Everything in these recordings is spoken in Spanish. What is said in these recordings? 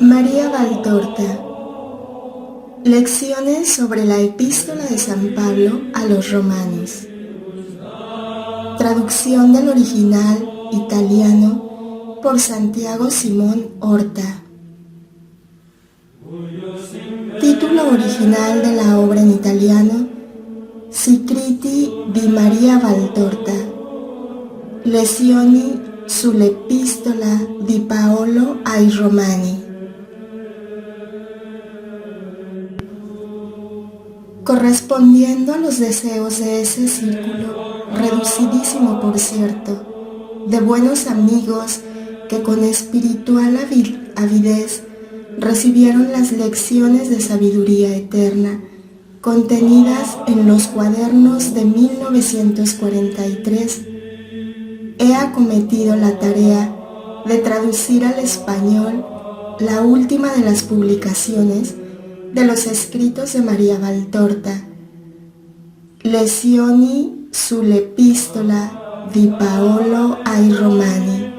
María Valtorta. Lecciones sobre la Epístola de San Pablo a los Romanos. Traducción del original italiano por Santiago Simón Horta. Título original de la obra en italiano: Scritti di Maria Valtorta, Lezioni sull'Epistola di Paolo ai Romani. Correspondiendo a los deseos de ese círculo, reducidísimo por cierto, de buenos amigos que con espiritual avidez recibieron las lecciones de sabiduría eterna contenidas en los cuadernos de 1943, he acometido la tarea de traducir al español la última de las publicaciones de los escritos de María Valtorta, Lezioni sull'Epistola di Paolo ai Romani.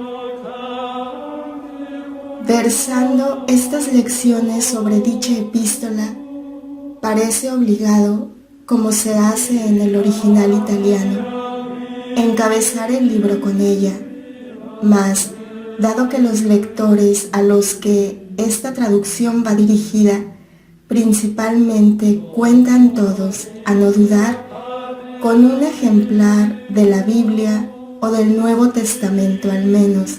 Versando estas lecciones sobre dicha epístola, parece obligado, como se hace en el original italiano, encabezar el libro con ella, mas, dado que los lectores a los que esta traducción va dirigida principalmente cuentan todos, a no dudar, con un ejemplar de la Biblia o del Nuevo Testamento al menos,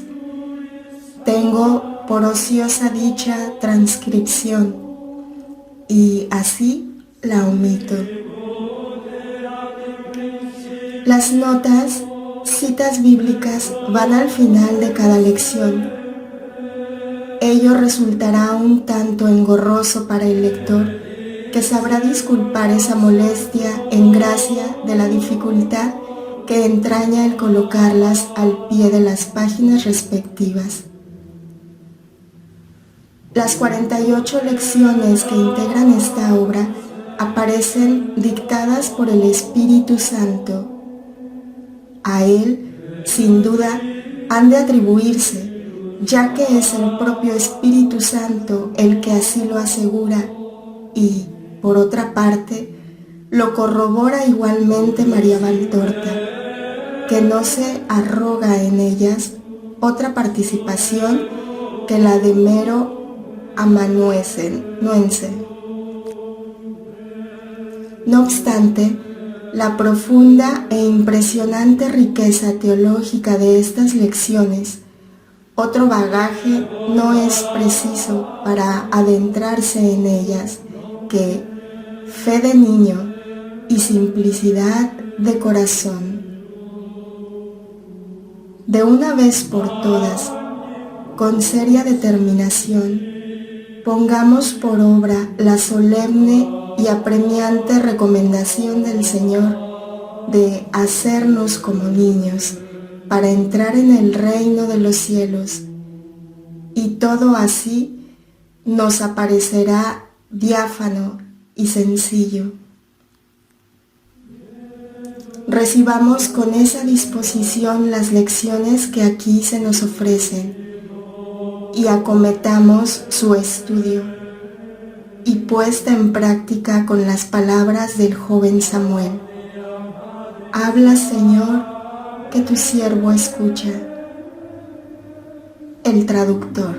tengo por ociosa dicha transcripción y así la omito. Las notas, citas bíblicas, van al final de cada lección. Ello resultará un tanto engorroso para el lector, que sabrá disculpar esa molestia en gracia de la dificultad que entraña el colocarlas al pie de las páginas respectivas. Las 48 lecciones que integran esta obra aparecen dictadas por el Espíritu Santo. A él, sin duda, han de atribuirse, ya que es el propio Espíritu Santo el que así lo asegura y, por otra parte, lo corrobora igualmente María Valtorta, que no se arroga en ellas otra participación que la de mero amanuense. No obstante, la profunda e impresionante riqueza teológica de estas lecciones, otro bagaje no es preciso para adentrarse en ellas que fe de niño y simplicidad de corazón. De una vez por todas, con seria determinación, pongamos por obra la solemne y apremiante recomendación del Señor de hacernos como niños para entrar en el reino de los cielos, y todo así nos aparecerá diáfano y sencillo. Recibamos con esa disposición las lecciones que aquí se nos ofrecen y acometamos su estudio y puesta en práctica con las palabras del joven Samuel: habla, Señor, que tu siervo escucha. El traductor.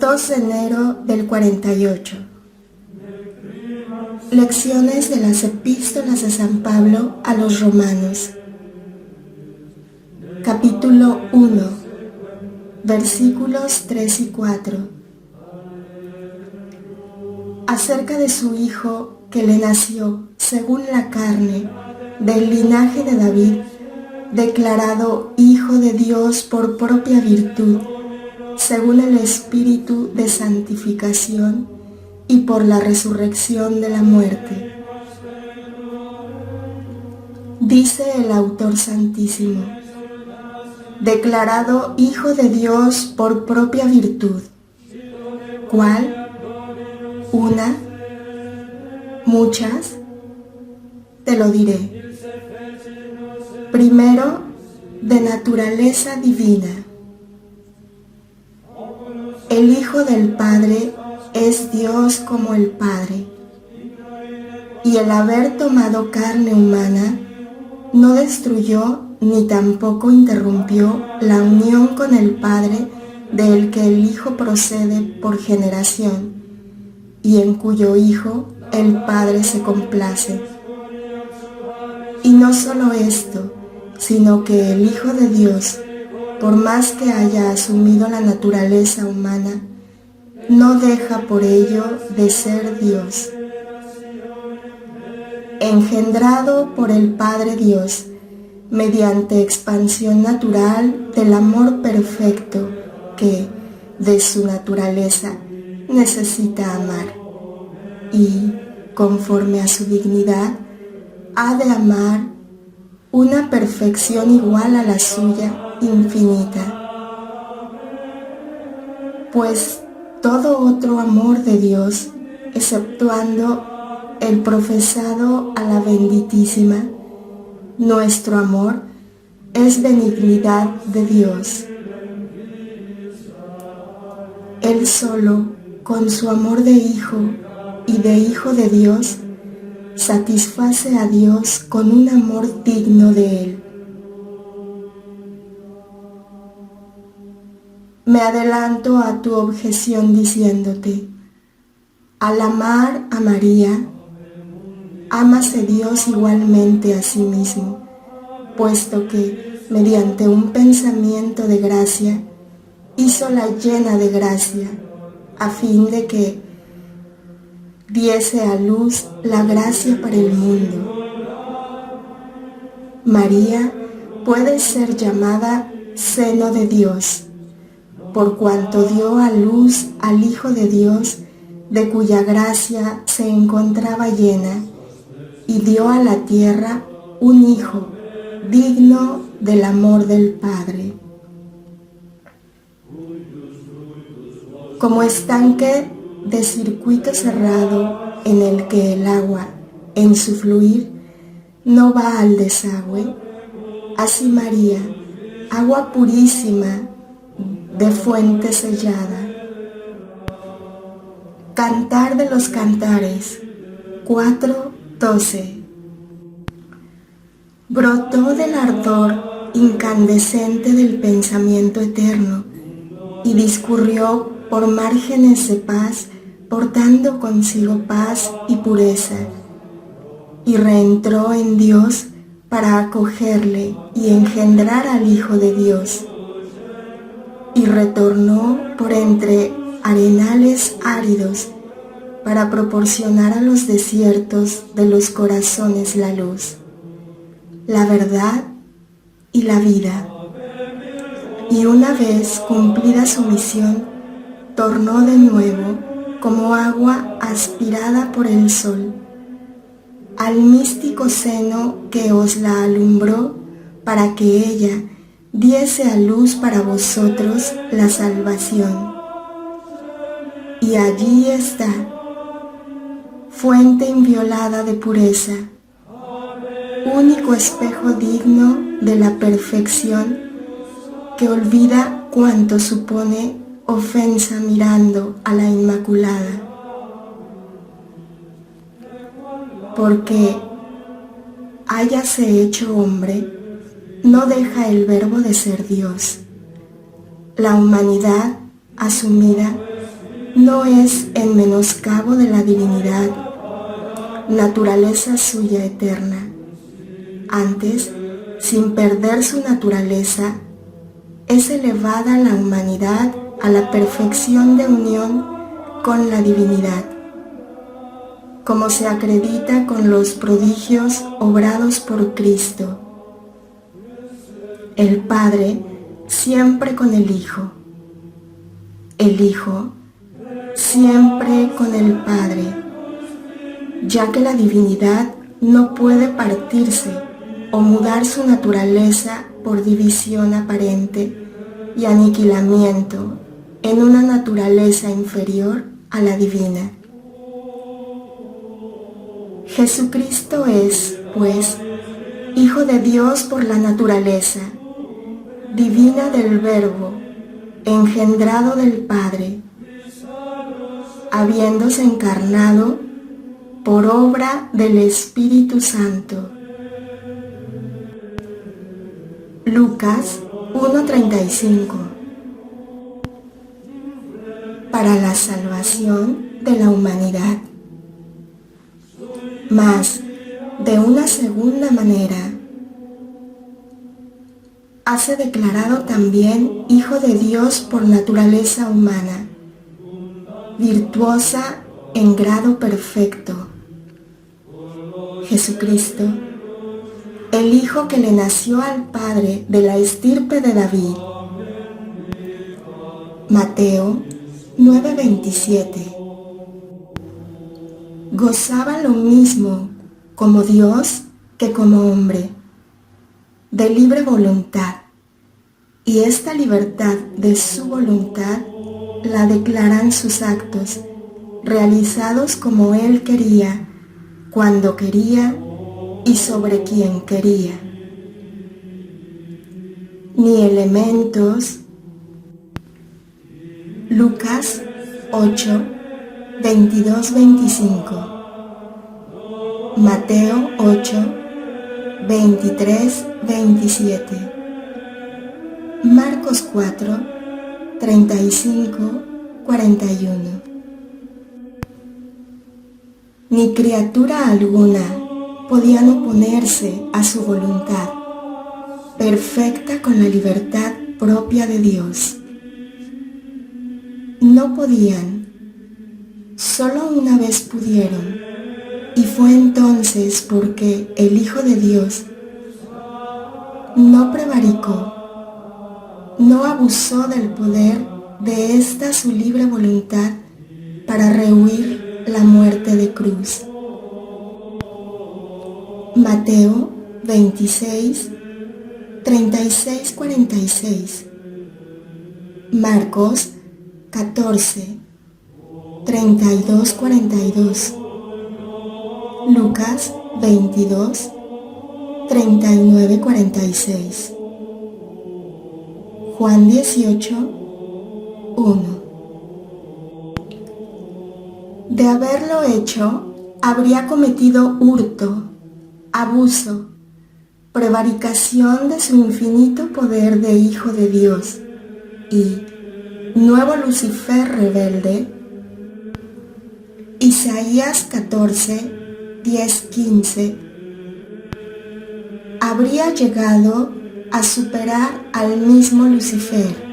2 de enero del 48. Lecciones de las Epístolas de San Pablo a los Romanos. Capítulo 1, versículos 3 y 4. Acerca de su Hijo que le nació según la carne, del linaje de David, declarado Hijo de Dios por propia virtud, según el Espíritu de santificación y por la resurrección de la muerte. Dice el autor santísimo: declarado Hijo de Dios por propia virtud. ¿Cuál? ¿Una? ¿Muchas? Te lo diré. Primero, de naturaleza divina. El Hijo del Padre es Dios como el Padre, y el haber tomado carne humana no destruyó ni tampoco interrumpió la unión con el Padre del que el Hijo procede por generación, y en cuyo Hijo el Padre se complace. Y no solo esto, sino que el Hijo de Dios, por más que haya asumido la naturaleza humana, no deja por ello de ser Dios. Engendrado por el Padre Dios, mediante expansión natural del amor perfecto que, de su naturaleza, necesita amar, y, conforme a su dignidad, ha de amar una perfección igual a la suya, infinita. Pues todo otro amor de Dios, exceptuando el profesado a la benditísima, nuestro amor es benignidad de Dios. Él solo, con su amor de Hijo y de Hijo de Dios, satisface a Dios con un amor digno de Él. Me adelanto a tu objeción diciéndote: al amar a María, ámase Dios igualmente a sí mismo, puesto que, mediante un pensamiento de gracia, hízola llena de gracia, a fin de que diese a luz la gracia para el mundo. María puede ser llamada seno de Dios, por cuanto dio a luz al Hijo de Dios, de cuya gracia se encontraba llena, y dio a la tierra un Hijo digno del amor del Padre. Como estanque de circuito cerrado en el que el agua, en su fluir, no va al desagüe, así María, agua purísima de fuente sellada. Cantar de los Cantares 4:12. Brotó del ardor incandescente del pensamiento eterno y discurrió por márgenes de paz, portando consigo paz y pureza, y reentró en Dios para acogerle y engendrar al Hijo de Dios, y retornó por entre arenales áridos para proporcionar a los desiertos de los corazones la luz, la verdad y la vida. Y una vez cumplida su misión, tornó de nuevo como agua aspirada por el sol al místico seno que os la alumbró, para que ella diese a luz para vosotros la salvación. Y allí está, fuente inviolada de pureza, único espejo digno de la perfección, que olvida cuanto supone ofensa mirando a la Inmaculada. Porque háyase hecho hombre, no deja el verbo de ser Dios. La humanidad asumida no es en menoscabo de la divinidad, naturaleza suya eterna. Antes, sin perder su naturaleza, es elevada la humanidad a la perfección de unión con la divinidad, como se acredita con los prodigios obrados por Cristo. El Padre siempre con el Hijo, el Hijo siempre con el Padre, ya que la divinidad no puede partirse o mudar su naturaleza por división aparente y aniquilamiento en una naturaleza inferior a la divina. Jesucristo es, pues, Hijo de Dios por la naturaleza, divina del Verbo, engendrado del Padre, habiéndose encarnado por obra del Espíritu Santo. Lucas 1:35. Para la salvación de la humanidad. Mas, de una segunda manera, hace declarado también Hijo de Dios por naturaleza humana, virtuosa en grado perfecto. Jesucristo, el Hijo que le nació al Padre de la estirpe de David. Mateo 9:27. Gozaba lo mismo como Dios que como hombre, de libre voluntad, y esta libertad de su voluntad la declaran sus actos, realizados como Él quería, cuando quería y sobre quien quería. Ni elementos. Lucas 8:22-25. Mateo 8:23-27. Marcos 4:35-41. Ni criatura alguna podían oponerse a su voluntad, perfecta con la libertad propia de Dios. No podían, solo una vez pudieron, y fue entonces porque el Hijo de Dios no prevaricó, no abusó del poder de esta su libre voluntad para rehuir la muerte de cruz. Mateo 26:36-46. Marcos 14:32-42. Lucas 22:39-46. Juan 18:1. De haberlo hecho, habría cometido hurto, abuso, prevaricación de su infinito poder de Hijo de Dios y nuevo Lucifer rebelde. Isaías 14:10-15. Habría llegado a superar al mismo Lucifer.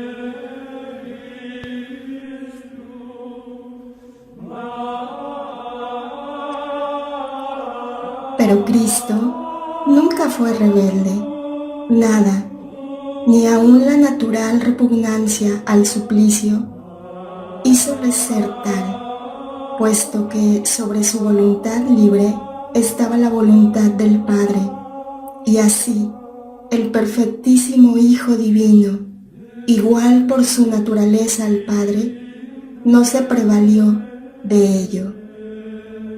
Pero Cristo nunca fue rebelde, nada, ni aun la natural repugnancia al suplicio hízole ser tal, puesto que sobre su voluntad libre estaba la voluntad del Padre, y así el perfectísimo Hijo divino, igual por su naturaleza al Padre, no se prevalió de ello.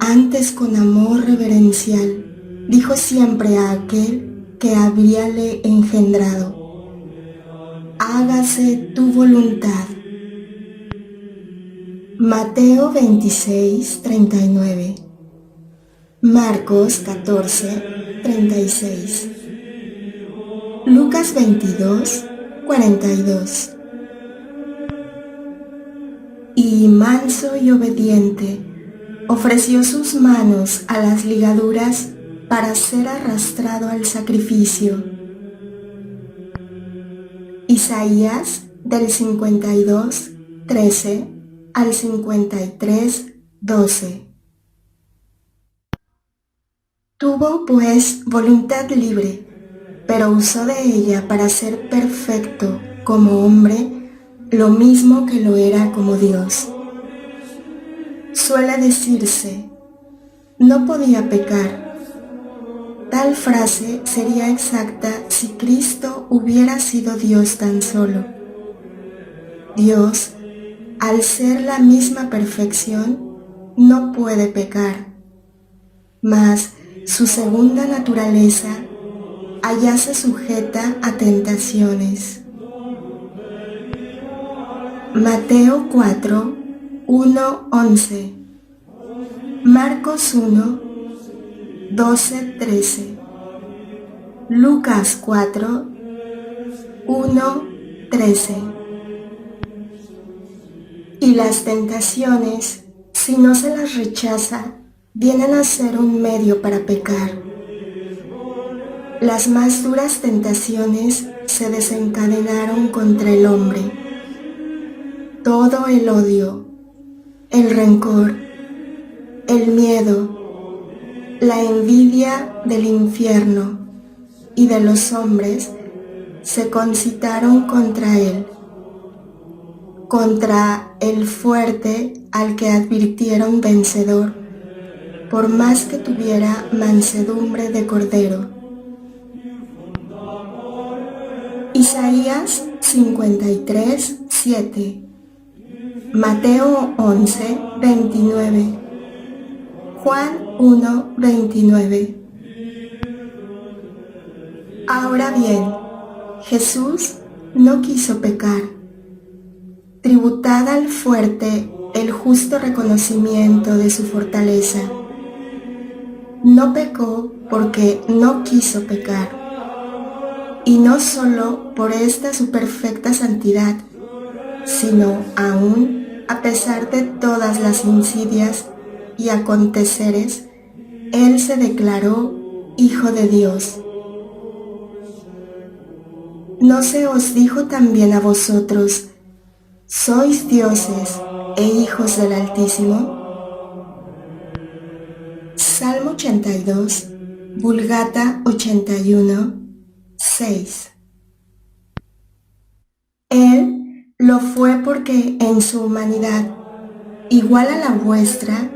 Antes, con amor reverencial, dijo siempre a aquel que habríale engendrado: hágase tu voluntad. Mateo 26:39. Marcos 14:36. Lucas 22:42. Y manso y obediente, ofreció sus manos a las ligaduras para ser arrastrado al sacrificio. Isaías del 52:13 al 53:12. Tuvo pues voluntad libre, pero usó de ella para ser perfecto como hombre, lo mismo que lo era como Dios. Suele decirse: no podía pecar. Tal frase sería exacta si Cristo hubiera sido Dios tan solo. Dios, al ser la misma perfección, no puede pecar, mas su segunda naturaleza hallase sujeta a tentaciones. Mateo 1:11, Marcos 1:12-13, Lucas 4:1-13. Y las tentaciones, si no se las rechaza, vienen a ser un medio para pecar. Las más duras tentaciones se desencadenaron contra el hombre. Todo el odio, el rencor, el miedo, la envidia del infierno y de los hombres se concitaron contra él, contra el fuerte al que advirtieron vencedor, por más que tuviera mansedumbre de cordero. Isaías 53:7, Mateo 11:29, Juan 1:29. Ahora bien, Jesús no quiso pecar. Tributad al fuerte el justo reconocimiento de su fortaleza. No pecó porque no quiso pecar. Y no solo por esta su perfecta santidad, sino aún a pesar de todas las insidias y aconteceres, Él se declaró Hijo de Dios. ¿No se os dijo también a vosotros, sois dioses e hijos del Altísimo? Salmo 82, Vulgata 81:6. Él lo fue porque en su humanidad, igual a la vuestra,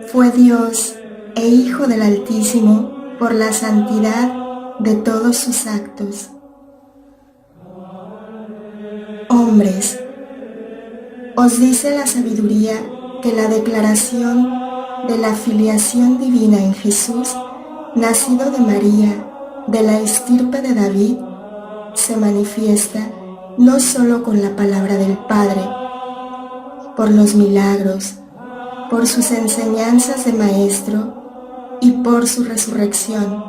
fue Dios e Hijo del Altísimo por la santidad de todos sus actos. Hombres, os dice la sabiduría que la declaración de la filiación divina en Jesús, nacido de María, de la estirpe de David, se manifiesta no solo con la palabra del Padre, por los milagros, por sus enseñanzas de Maestro y por su resurrección,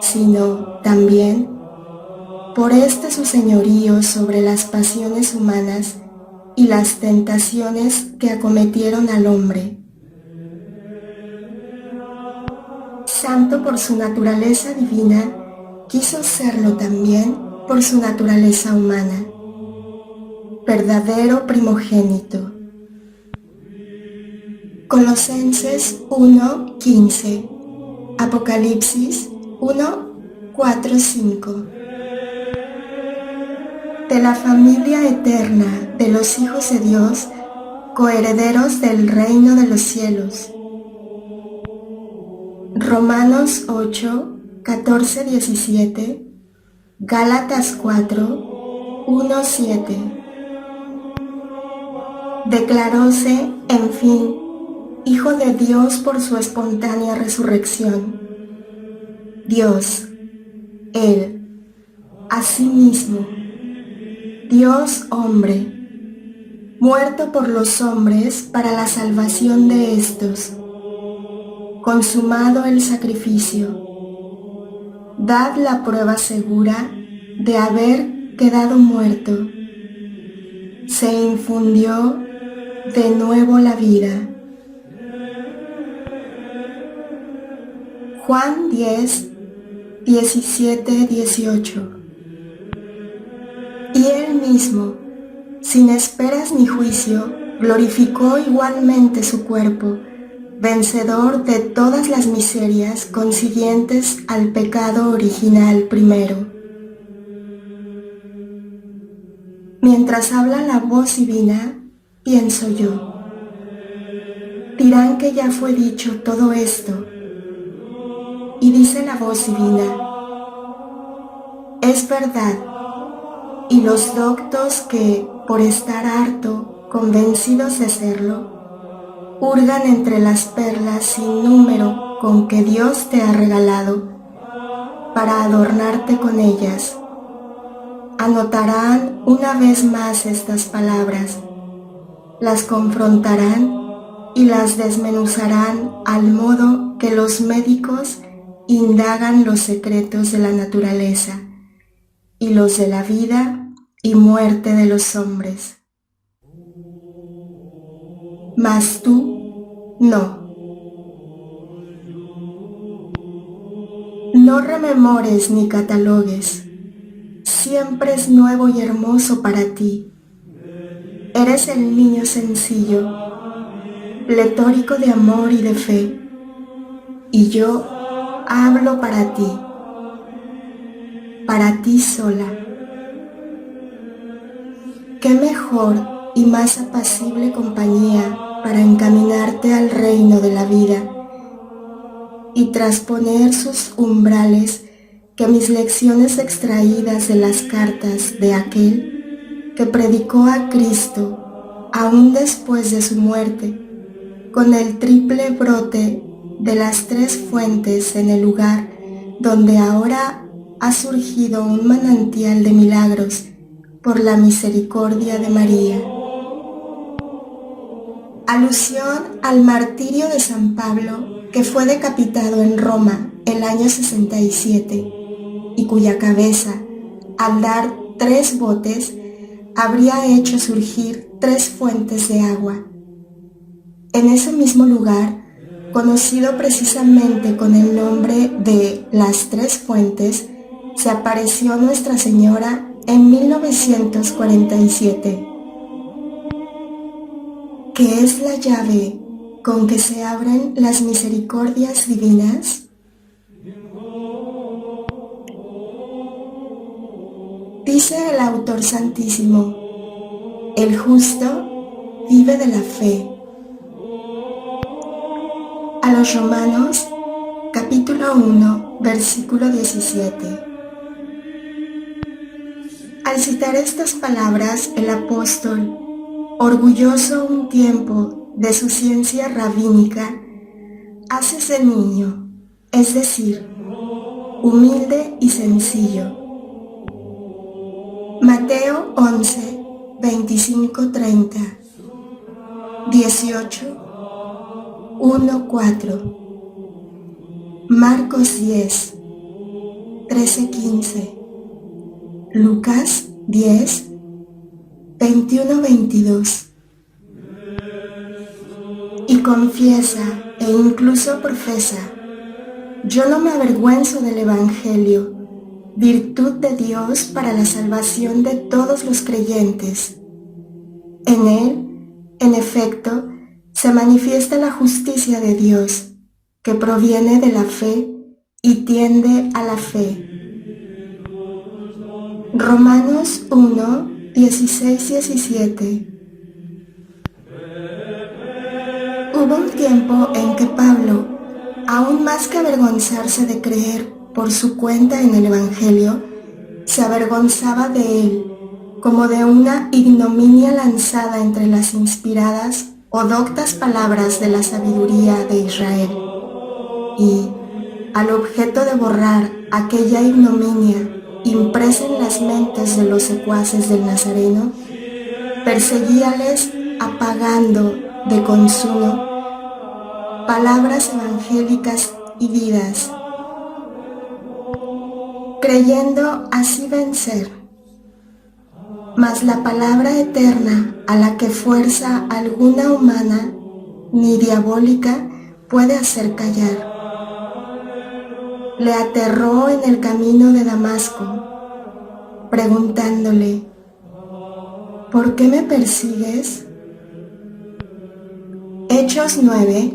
sino también por este su señorío sobre las pasiones humanas y las tentaciones que acometieron al hombre. Santo por su naturaleza divina, quiso serlo también por su naturaleza humana. Verdadero primogénito. Colosenses 1:15, Apocalipsis 1:4-5. De la familia eterna de los hijos de Dios, coherederos del reino de los cielos. Romanos 8:14-17, Gálatas 4:1-7. Declaróse, en fin, Hijo de Dios por su espontánea resurrección. Dios, Él, asimismo, Dios hombre, muerto por los hombres para la salvación de éstos, consumado el sacrificio, dad la prueba segura de haber quedado muerto, se infundió de nuevo la vida. Juan 10:17-18. Y él mismo, sin esperas ni juicio, glorificó igualmente su cuerpo, vencedor de todas las miserias consiguientes al pecado original primero. Mientras habla la voz divina, pienso yo, dirán que ya fue dicho todo esto. Y dice la voz divina, es verdad, y los doctos que, por estar harto, convencidos de serlo, hurgan entre las perlas sin número con que Dios te ha regalado, para adornarte con ellas, anotarán una vez más estas palabras, las confrontarán y las desmenuzarán al modo que los médicos indagan los secretos de la naturaleza y los de la vida y muerte de los hombres. Mas tú no. No rememores ni catalogues, siempre es nuevo y hermoso para ti. Eres el niño sencillo, pletórico de amor y de fe, y yo hablo para ti sola. ¿Qué mejor y más apacible compañía para encaminarte al reino de la vida y trasponer sus umbrales que mis lecciones extraídas de las cartas de aquel que predicó a Cristo aún después de su muerte, con el triple brote de las tres fuentes en el lugar donde ahora ha surgido un manantial de milagros por la misericordia de María. Alusión al martirio de San Pablo, que fue decapitado en Roma el año 67 y cuya cabeza, al dar 3 botes, habría hecho surgir 3 fuentes de agua. En ese mismo lugar, conocido precisamente con el nombre de las 3 fuentes, se apareció Nuestra Señora en 1947. ¿Qué es la llave con que se abren las misericordias divinas? Dice el autor santísimo: el justo vive de la fe. A los Romanos, capítulo 1, versículo 17. Al citar estas palabras, el apóstol, orgulloso un tiempo de su ciencia rabínica, hácese niño, es decir, humilde y sencillo. Mateo 11, 25-30, 18, 1-4, Marcos 10, 13-15, Lucas 10, 21-22. Y confiesa e incluso profesa: yo no me avergüenzo del Evangelio, virtud de Dios para la salvación de todos los creyentes. En él, en efecto, se manifiesta la justicia de Dios, que proviene de la fe y tiende a la fe. Romanos 1, 16-17. Hubo un tiempo en que Pablo, aún más que avergonzarse de creer por su cuenta en el Evangelio, se avergonzaba de él como de una ignominia lanzada entre las inspiradas o doctas palabras de la sabiduría de Israel. Y, al objeto de borrar aquella ignominia impresa en las mentes de los secuaces del Nazareno, perseguíales apagando de consumo palabras evangélicas y vidas, creyendo así vencer. Mas la palabra eterna, a la que fuerza alguna humana ni diabólica puede hacer callar, le aterró en el camino de Damasco, preguntándole: ¿por qué me persigues? Hechos 9,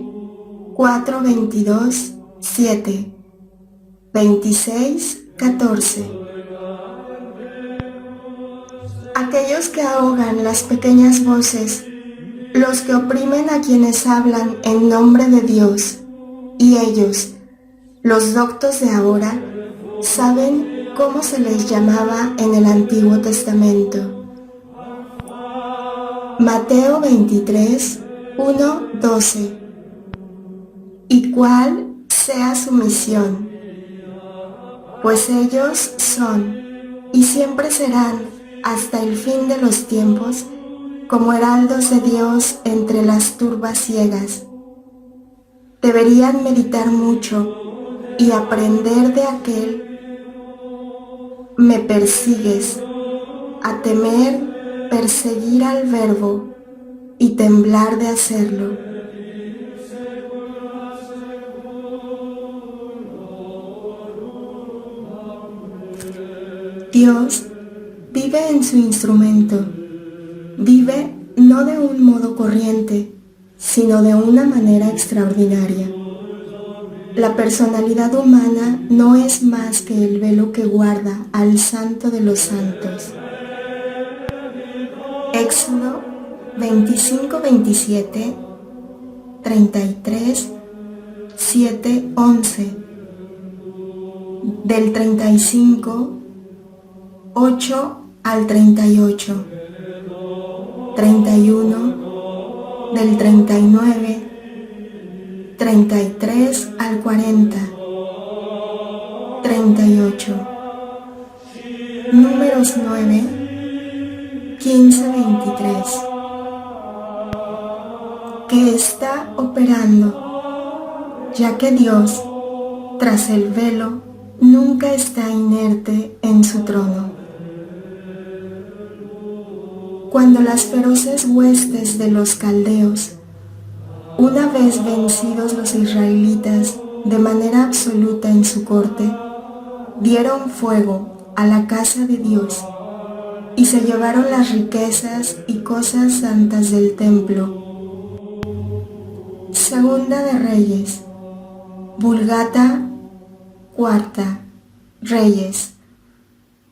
4, 22, 7, 26, 14. Aquellos que ahogan las pequeñas voces, los que oprimen a quienes hablan en nombre de Dios, y ellos, los doctos de ahora, saben cómo se les llamaba en el Antiguo Testamento. Mateo 23, 1, 12. ¿Y cuál sea su misión? Pues ellos son, y siempre serán, hasta el fin de los tiempos, como heraldos de Dios entre las turbas ciegas. Deberían meditar mucho y aprender de aquel. Me persigues, a temer, perseguir al Verbo y temblar de hacerlo. Dios vive en su instrumento, vive no de un modo corriente, sino de una manera extraordinaria. La personalidad humana no es más que el velo que guarda al Santo de los Santos. Éxodo 25-27, 33, 7, 11. Del 35, 8 al 38. 31, del 39, 33 al 40, 38. Números 9, 15, 23. Que está operando, ya que Dios, tras el velo, nunca está inerte en su trono. Cuando las feroces huestes de los caldeos, una vez vencidos los israelitas de manera absoluta en su corte, dieron fuego a la casa de Dios y se llevaron las riquezas y cosas santas del templo. Segunda de Reyes, Vulgata, Cuarta, Reyes,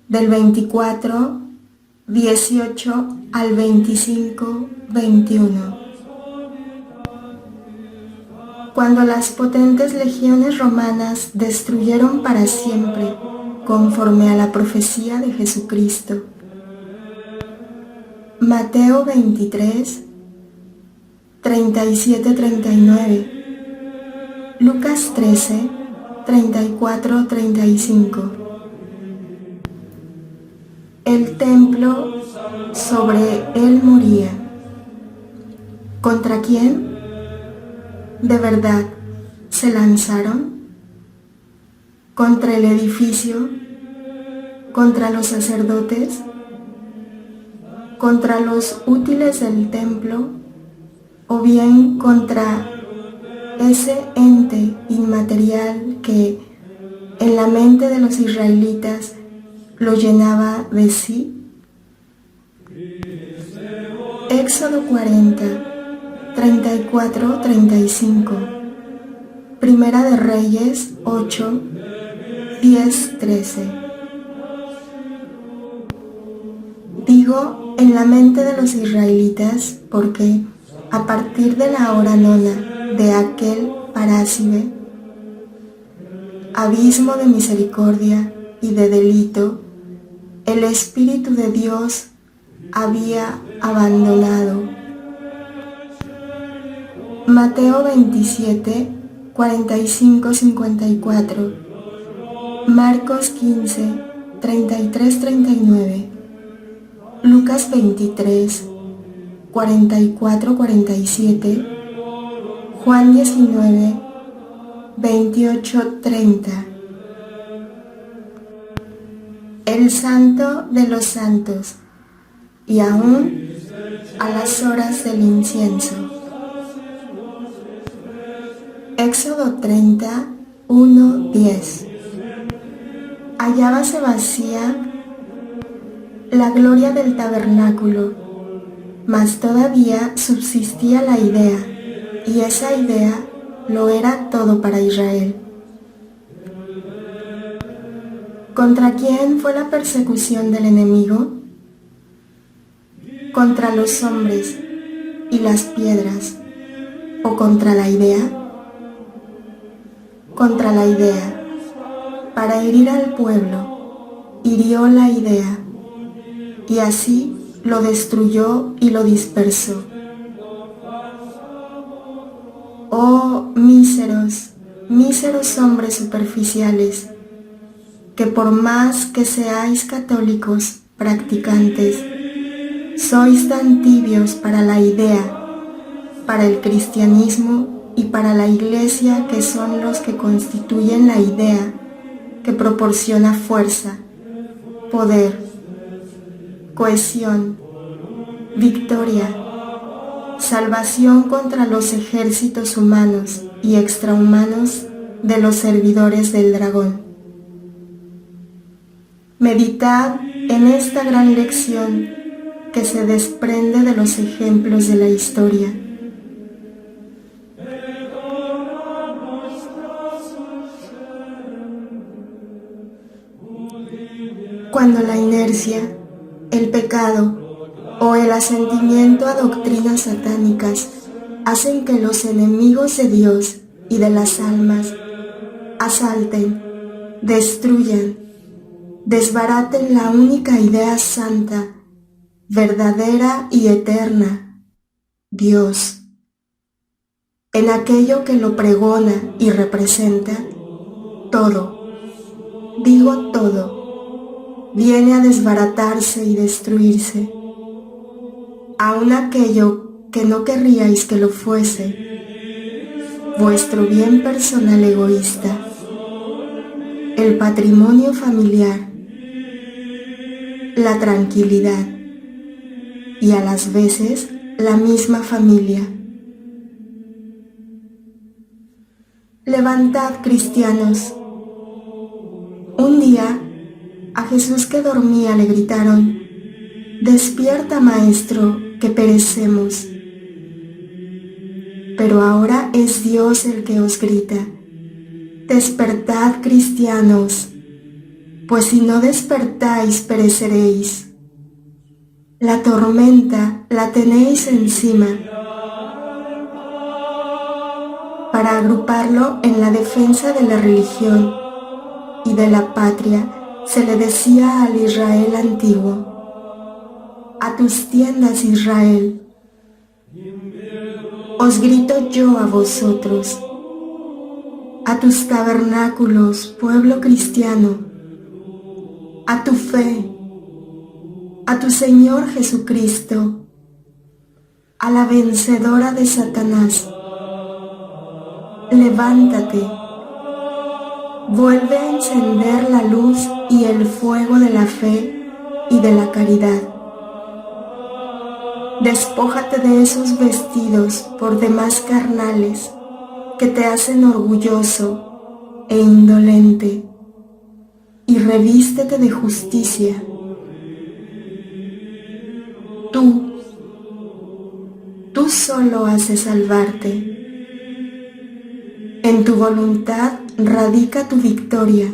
del 24, 18 al 25, 21. Cuando las potentes legiones romanas destruyeron para siempre, conforme a la profecía de Jesucristo. Mateo 23, 37-39, Lucas 13, 34-35. El templo sobre él moría. ¿Contra quién? ¿De verdad se lanzaron? ¿Contra el edificio? ¿Contra los sacerdotes? ¿Contra los útiles del templo? ¿O bien contra ese ente inmaterial que, en la mente de los israelitas, lo llenaba de sí? Éxodo 40, 34-35, Primera de Reyes 8, 10-13. Digo en la mente de los israelitas porque a partir de la hora nona de aquel parásibe, abismo de misericordia y de delito, el Espíritu de Dios había abandonado. Mateo 27, 45-54, Marcos 15, 33-39, Lucas 23, 44-47, Juan 19, 28-30. El Santo de los Santos, y aún a las horas del incienso. Éxodo 30, 1, 10. Hallábase vacía la gloria del tabernáculo, mas todavía subsistía la idea, y esa idea lo era todo para Israel. ¿Contra quién fue la persecución del enemigo? ¿Contra los hombres y las piedras, o contra la idea? Contra la idea. Para herir al pueblo, hirió la idea, y así lo destruyó y lo dispersó. Oh míseros, míseros hombres superficiales, que por más que seáis católicos practicantes, Sois tan tibios para la idea, para el cristianismo y para la Iglesia, que son los que constituyen la idea que proporciona fuerza, poder, cohesión, victoria, salvación contra los ejércitos humanos y extrahumanos de los servidores del dragón. Meditad en esta gran lección que se desprende de los ejemplos de la historia. Cuando la inercia, el pecado o el asentimiento a doctrinas satánicas hacen que los enemigos de Dios y de las almas asalten, destruyan, desbaraten la única idea santa, verdadera y eterna, Dios. En aquello que lo pregona y representa, todo, digo todo, viene a desbaratarse y destruirse. Aun aquello que no querríais que lo fuese, vuestro bien personal egoísta, el patrimonio familiar, la tranquilidad y a las veces la misma familia. Levantad, cristianos. Un día, a Jesús que dormía le gritaron: «Despierta, Maestro, que perecemos». Pero ahora es Dios el que os grita: «Despertad, cristianos, pues si no despertáis pereceréis». La tormenta la tenéis encima. Para agruparlo en la defensa de la religión y de la patria, se le decía al Israel antiguo: «A tus tiendas, Israel. Os grito yo a vosotros, a tus tabernáculos, pueblo cristiano, a tu fe, a tu Señor Jesucristo, a la vencedora de Satanás. Levántate, vuelve a encender la luz y el fuego de la fe y de la caridad. Despójate de esos vestidos por demás carnales que te hacen orgulloso e indolente, y revístete de justicia. Tú solo has de salvarte. En tu voluntad radica tu victoria.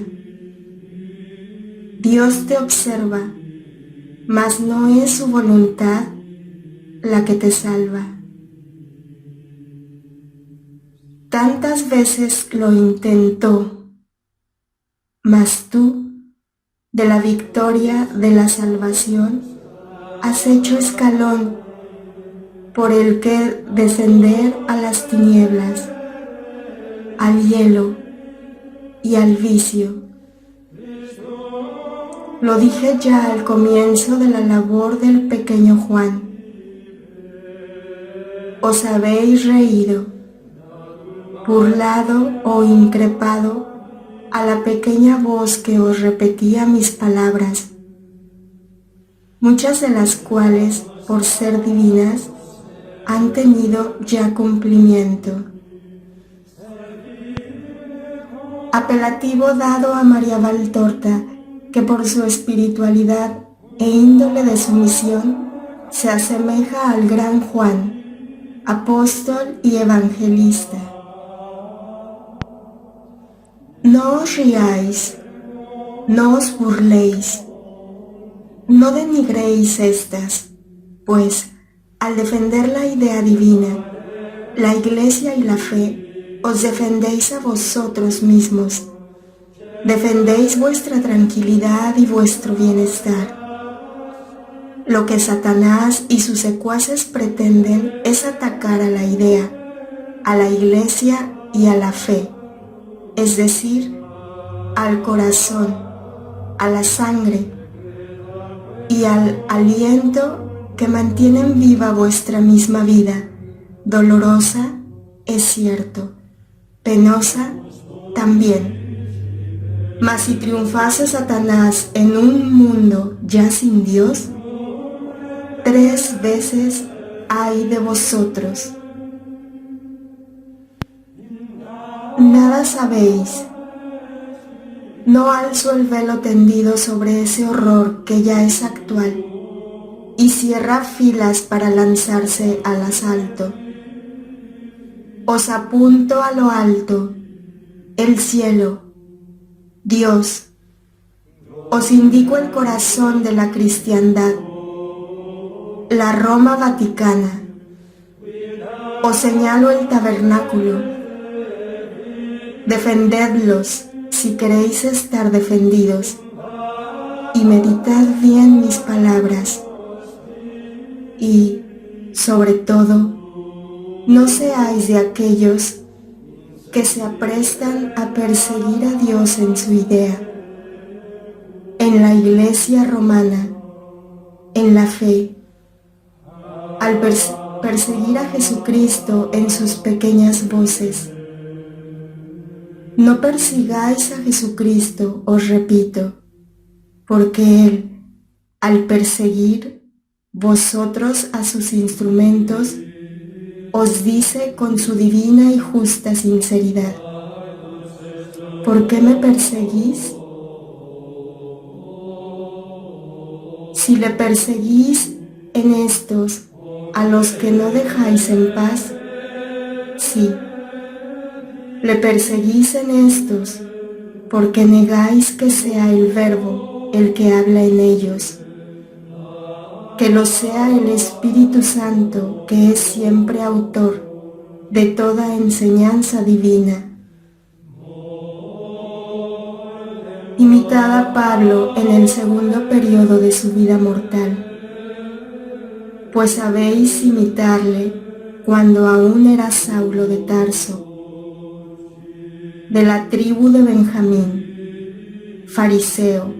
Dios te observa, mas no es su voluntad la que te salva. Tantas veces lo intentó, mas tú, de la victoria de la salvación, has hecho escalón por el que descender a las tinieblas, al hielo y al vicio. Lo dije ya al comienzo de la labor del pequeño Juan. Os habéis reído, burlado o increpado a la pequeña voz que os repetía mis palabras, muchas de las cuales, por ser divinas, han tenido ya cumplimiento. Apelativo dado a María Valtorta, que por su espiritualidad e índole de sumisión se asemeja al gran Juan, apóstol y evangelista. No os riáis, no os burléis, no denigréis estas, pues al defender la idea divina, la Iglesia y la fe, os defendéis a vosotros mismos, defendéis vuestra tranquilidad y vuestro bienestar. Lo que Satanás y sus secuaces pretenden es atacar a la idea, a la Iglesia y a la fe, es decir, al corazón, a la sangre y al aliento que mantienen viva vuestra misma vida, dolorosa, es cierto, penosa, también. Mas si triunfase Satanás en un mundo ya sin Dios, 3 veces ay de vosotros. Nada sabéis. No alzo el velo tendido sobre ese horror que ya es actual y cierra filas para lanzarse al asalto. Os apunto a lo alto, el cielo, Dios. Os indico el corazón de la cristiandad, la Roma Vaticana. Os señalo el tabernáculo. Defendedlos si queréis estar defendidos, y meditad bien mis palabras. Y, sobre todo, no seáis de aquellos que se aprestan a perseguir a Dios en su idea, en la Iglesia romana, en la fe, al perseguir a Jesucristo en sus pequeñas voces. No persigáis a Jesucristo, os repito, porque Él, al perseguir vosotros a sus instrumentos, os dice con su divina y justa sinceridad: ¿por qué me perseguís? Si le perseguís en estos a los que no dejáis en paz, sí, le perseguís en estos porque negáis que sea el Verbo el que habla en ellos, que lo sea el Espíritu Santo, que es siempre autor de toda enseñanza divina. Imitad a Pablo en el segundo periodo de su vida mortal, pues sabéis imitarle cuando aún era Saulo de Tarso, de la tribu de Benjamín, fariseo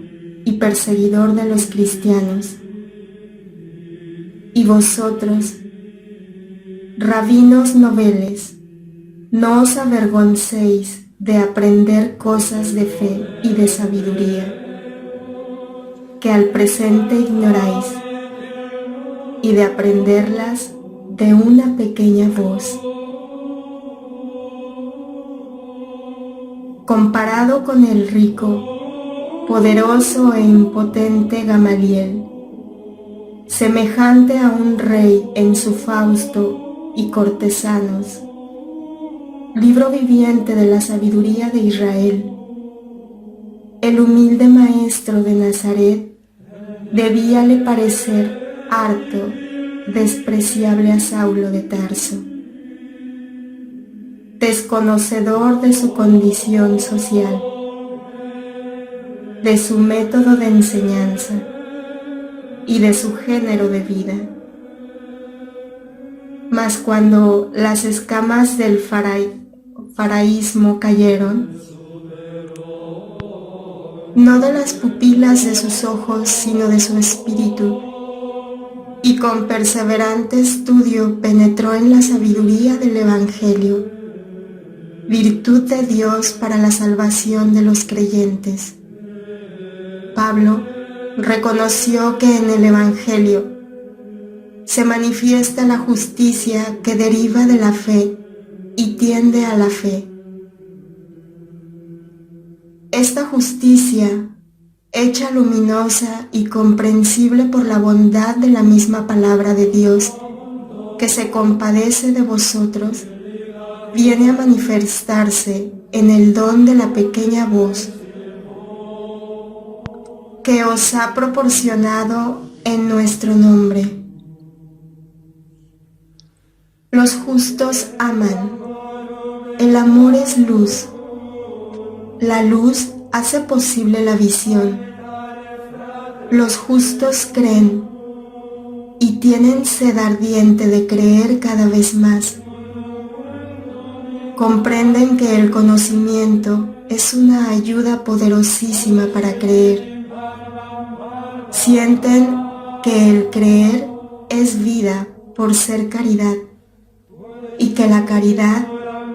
y perseguidor de los cristianos. Y vosotros, rabinos noveles, no os avergoncéis de aprender cosas de fe y de sabiduría, que al presente ignoráis, y de aprenderlas de una pequeña voz. Comparado con el rico, poderoso e impotente Gamaliel, semejante a un rey en su Fausto y cortesanos, libro viviente de la sabiduría de Israel, el humilde maestro de Nazaret debíale parecer harto despreciable a Saulo de Tarso, desconocedor de su condición social, de su método de enseñanza y de su género de vida. Mas cuando las escamas del faraísmo cayeron, no de las pupilas de sus ojos, sino de su espíritu, y con perseverante estudio penetró en la sabiduría del Evangelio, virtud de Dios para la salvación de los creyentes. Pablo reconoció que en el Evangelio se manifiesta la justicia que deriva de la fe y tiende a la fe. Esta justicia, hecha luminosa y comprensible por la bondad de la misma palabra de Dios, que se compadece de vosotros, viene a manifestarse en el don de la pequeña voz que os ha proporcionado en nuestro nombre. Los justos aman. El amor es luz. La luz hace posible la visión. Los justos creen y tienen sed ardiente de creer cada vez más. Comprenden que el conocimiento es una ayuda poderosísima para creer. Sienten que el creer es vida por ser caridad, y que la caridad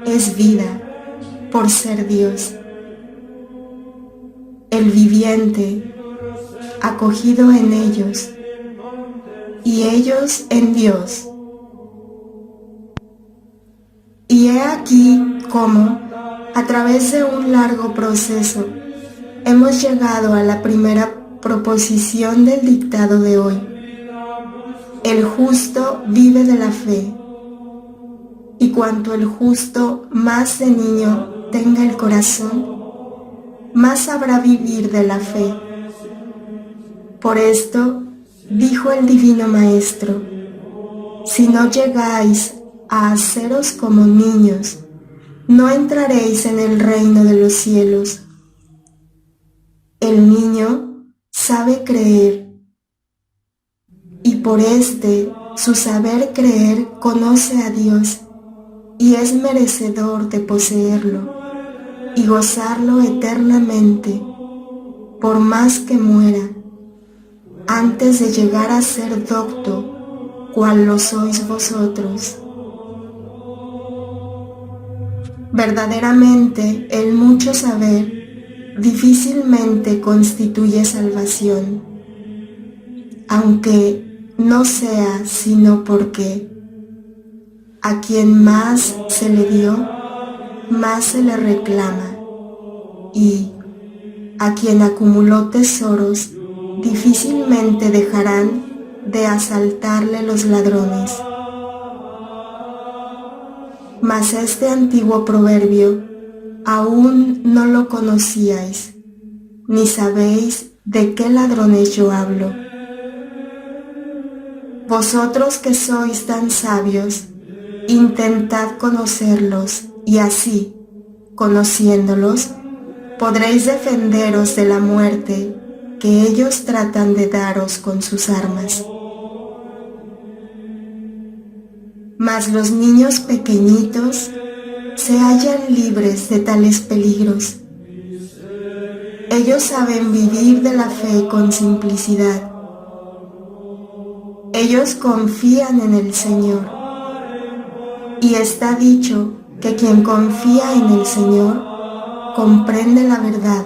es vida por ser Dios. El viviente, acogido en ellos, y ellos en Dios. Y he aquí cómo, a través de un largo proceso, hemos llegado a la primera proposición del dictado de hoy. El justo vive de la fe, y cuanto el justo más de niño tenga el corazón, más sabrá vivir de la fe. Por esto, dijo el Divino Maestro, si no llegáis a haceros como niños, no entraréis en el reino de los cielos. El niño sabe creer, y por su saber creer conoce a Dios, y es merecedor de poseerlo y gozarlo eternamente, por más que muera, antes de llegar a ser docto, cual lo sois vosotros. Verdaderamente, el mucho saber difícilmente constituye salvación, aunque no sea sino porque a quien más se le dio, más se le reclama, y a quien acumuló tesoros, difícilmente dejarán de asaltarle los ladrones. Mas este antiguo proverbio aún no lo conocíais, ni sabéis de qué ladrones yo hablo. Vosotros que sois tan sabios, intentad conocerlos, y así, conociéndolos, podréis defenderos de la muerte que ellos tratan de daros con sus armas. Mas los niños pequeñitos se hallan libres de tales peligros. Ellos saben vivir de la fe con simplicidad. Ellos confían en el Señor. Y está dicho que quien confía en el Señor comprende la verdad.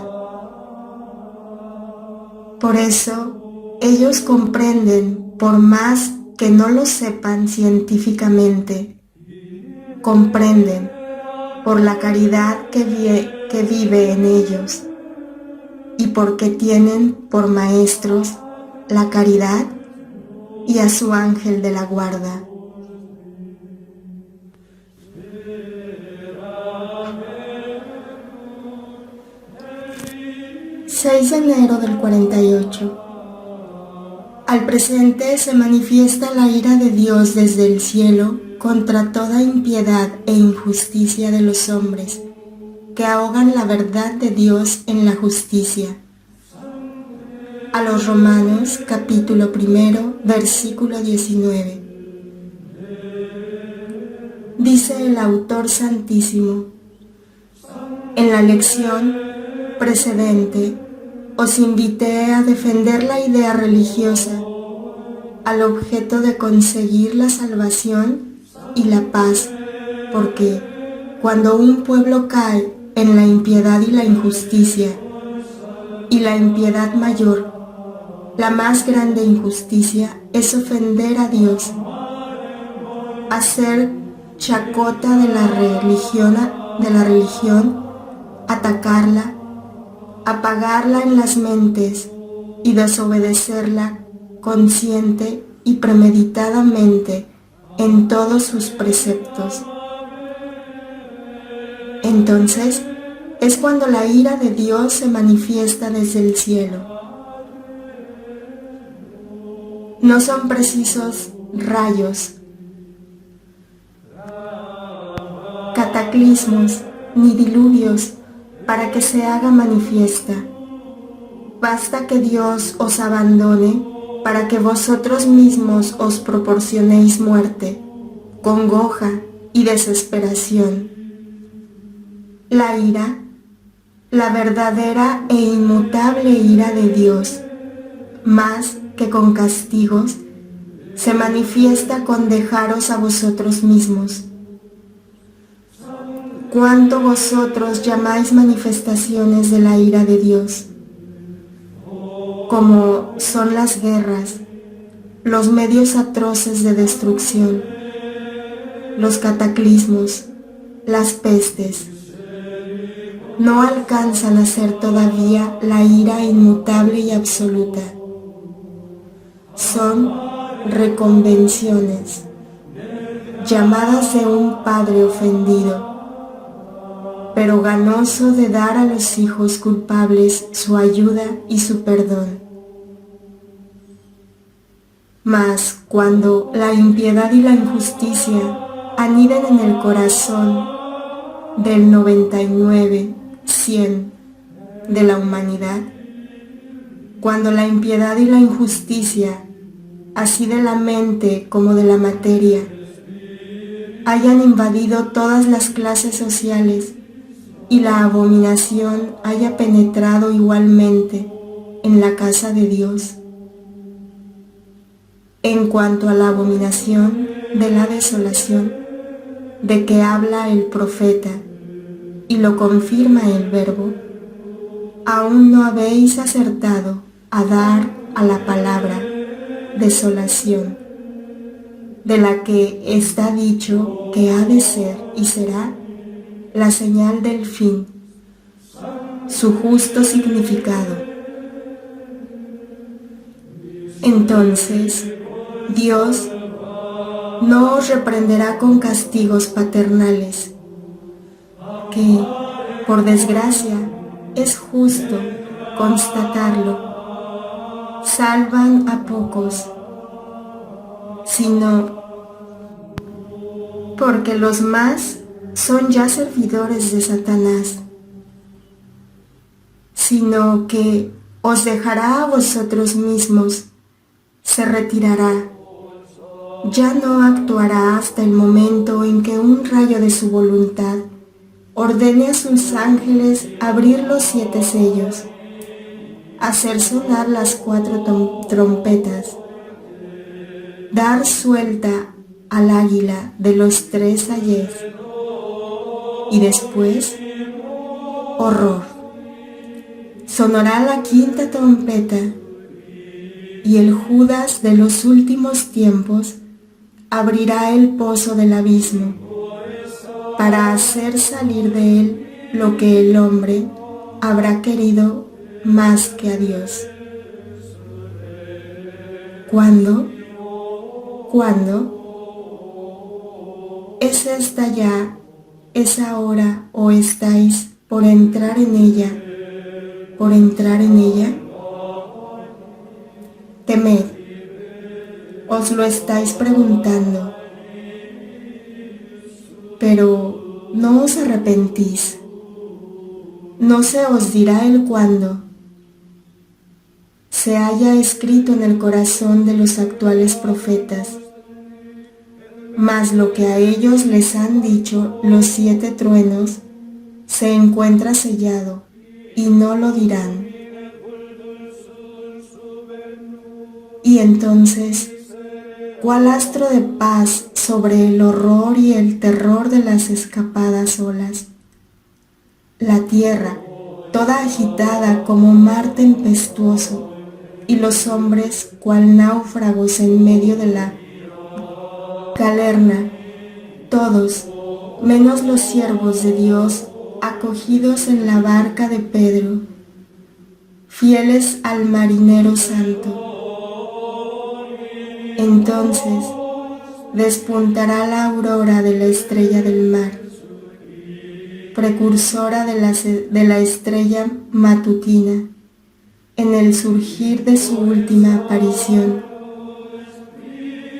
Por eso, ellos comprenden, por más que no lo sepan científicamente, comprenden por la caridad que vive en ellos, y porque tienen por maestros la caridad y a su ángel de la guarda. ...6 de enero del 48... Al presente se manifiesta la ira de Dios desde el cielo contra toda impiedad e injusticia de los hombres, que ahogan la verdad de Dios en la justicia. A los Romanos, capítulo 1, versículo 19. Dice el autor santísimo: en la lección precedente os invité a defender la idea religiosa al objeto de conseguir la salvación y la paz, porque cuando un pueblo cae en la impiedad y la injusticia, y la impiedad mayor, la más grande injusticia es ofender a Dios, hacer chacota de la religión, atacarla, apagarla en las mentes y desobedecerla consciente y premeditadamente en todos sus preceptos. Entonces es cuando la ira de Dios se manifiesta desde el cielo. No son precisos rayos, cataclismos ni diluvios para que se haga manifiesta. Basta que Dios os abandone para que vosotros mismos os proporcionéis muerte, congoja y desesperación. La ira, la verdadera e inmutable ira de Dios, más que con castigos, se manifiesta con dejaros a vosotros mismos. ¿Cuánto vosotros llamáis manifestaciones de la ira de Dios? Como son las guerras, los medios atroces de destrucción, los cataclismos, las pestes. No alcanzan a ser todavía la ira inmutable y absoluta. Son reconvenciones, llamadas de un padre ofendido, pero ganoso de dar a los hijos culpables su ayuda y su perdón. Mas cuando la impiedad y la injusticia aniden en el corazón del 99, 100 de la humanidad, cuando la impiedad y la injusticia, así de la mente como de la materia, hayan invadido todas las clases sociales y la abominación haya penetrado igualmente en la casa de Dios. En cuanto a la abominación de la desolación, de que habla el profeta y lo confirma el Verbo, aún no habéis acertado a dar a la palabra desolación, de la que está dicho que ha de ser y será la señal del fin, su justo significado. Entonces, Dios no os reprenderá con castigos paternales, que, por desgracia, es justo constatarlo, salvan a pocos, sino porque los más son ya servidores de Satanás, sino que os dejará a vosotros mismos, se retirará, ya no actuará hasta el momento en que un rayo de su voluntad ordene a sus ángeles abrir los 7 sellos, hacer sonar las 4 trompetas, dar suelta al águila de los 3 ayes, y después, horror, sonará la 5ª trompeta, y el Judas de los últimos tiempos abrirá el pozo del abismo, para hacer salir de él lo que el hombre habrá querido más que a Dios. ¿Cuándo? ¿Cuándo? ¿Es esta ya esa hora o estáis por entrar en ella? ¿Por entrar en ella? Temed, os lo estáis preguntando, pero no os arrepentís. No se os dirá el cuándo. Se halla escrito en el corazón de los actuales profetas, mas lo que a ellos les han dicho los 7 truenos se encuentra sellado y no lo dirán. Y entonces, ¿cuál astro de paz sobre el horror y el terror de las escapadas olas? La tierra, toda agitada como mar tempestuoso, y los hombres cual náufragos en medio de la galerna, todos, menos los siervos de Dios, acogidos en la barca de Pedro, fieles al marinero santo. Entonces despuntará la aurora de la estrella del mar, precursora de la estrella matutina, en el surgir de su última aparición,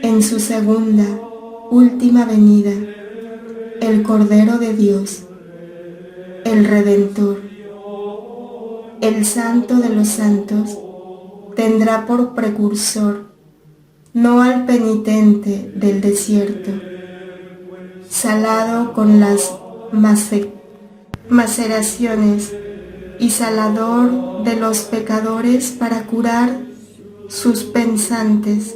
en su segunda, última venida, el Cordero de Dios, el Redentor, el Santo de los Santos, tendrá por precursor no al penitente del desierto, salado con las maceraciones y salador de los pecadores para curar sus pensantes,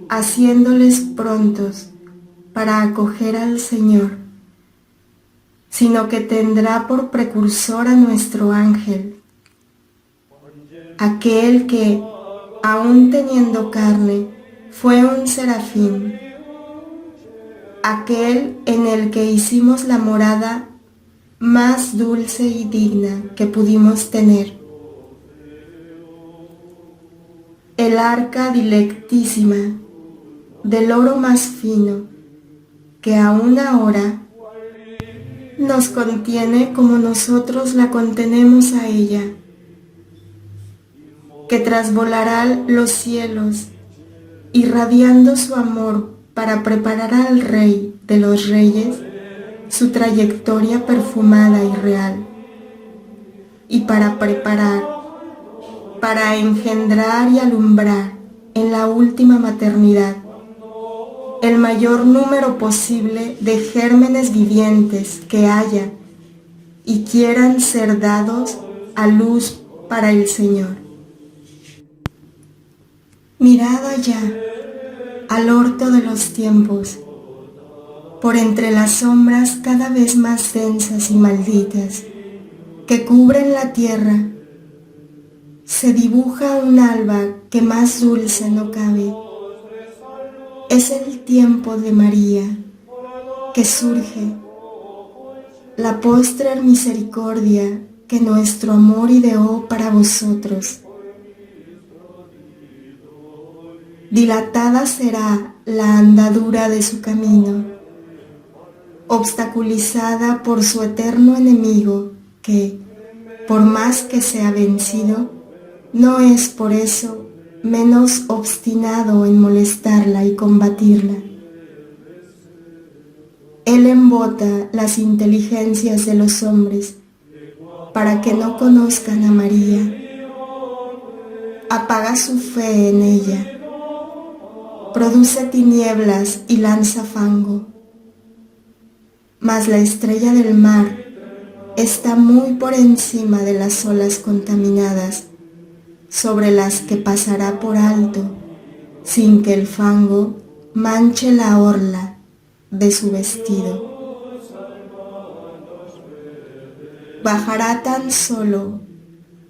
haciéndoles prontos para acoger al Señor, sino que tendrá por precursor a nuestro ángel, aquel que, aun teniendo carne, fue un serafín, aquel en el que hicimos la morada más dulce y digna que pudimos tener, el arca dilectísima del oro más fino, que aún ahora nos contiene como nosotros la contenemos a ella, que trasvolará los cielos, irradiando su amor para preparar al Rey de los Reyes su trayectoria perfumada y real, y para preparar, para engendrar y alumbrar en la última maternidad el mayor número posible de gérmenes vivientes que haya y quieran ser dados a luz para el Señor. Mirad allá, al orto de los tiempos, por entre las sombras cada vez más densas y malditas que cubren la tierra, se dibuja un alba que más dulce no cabe. Es el tiempo de María, que surge, la postrer misericordia que nuestro amor ideó para vosotros. Dilatada será la andadura de su camino, obstaculizada por su eterno enemigo que, por más que sea vencido, no es por eso menos obstinado en molestarla y combatirla. Él embota las inteligencias de los hombres para que no conozcan a María. Apaga su fe en ella. Produce tinieblas y lanza fango. Mas la estrella del mar está muy por encima de las olas contaminadas, sobre las que pasará por alto, sin que el fango manche la orla de su vestido. Bajará tan solo,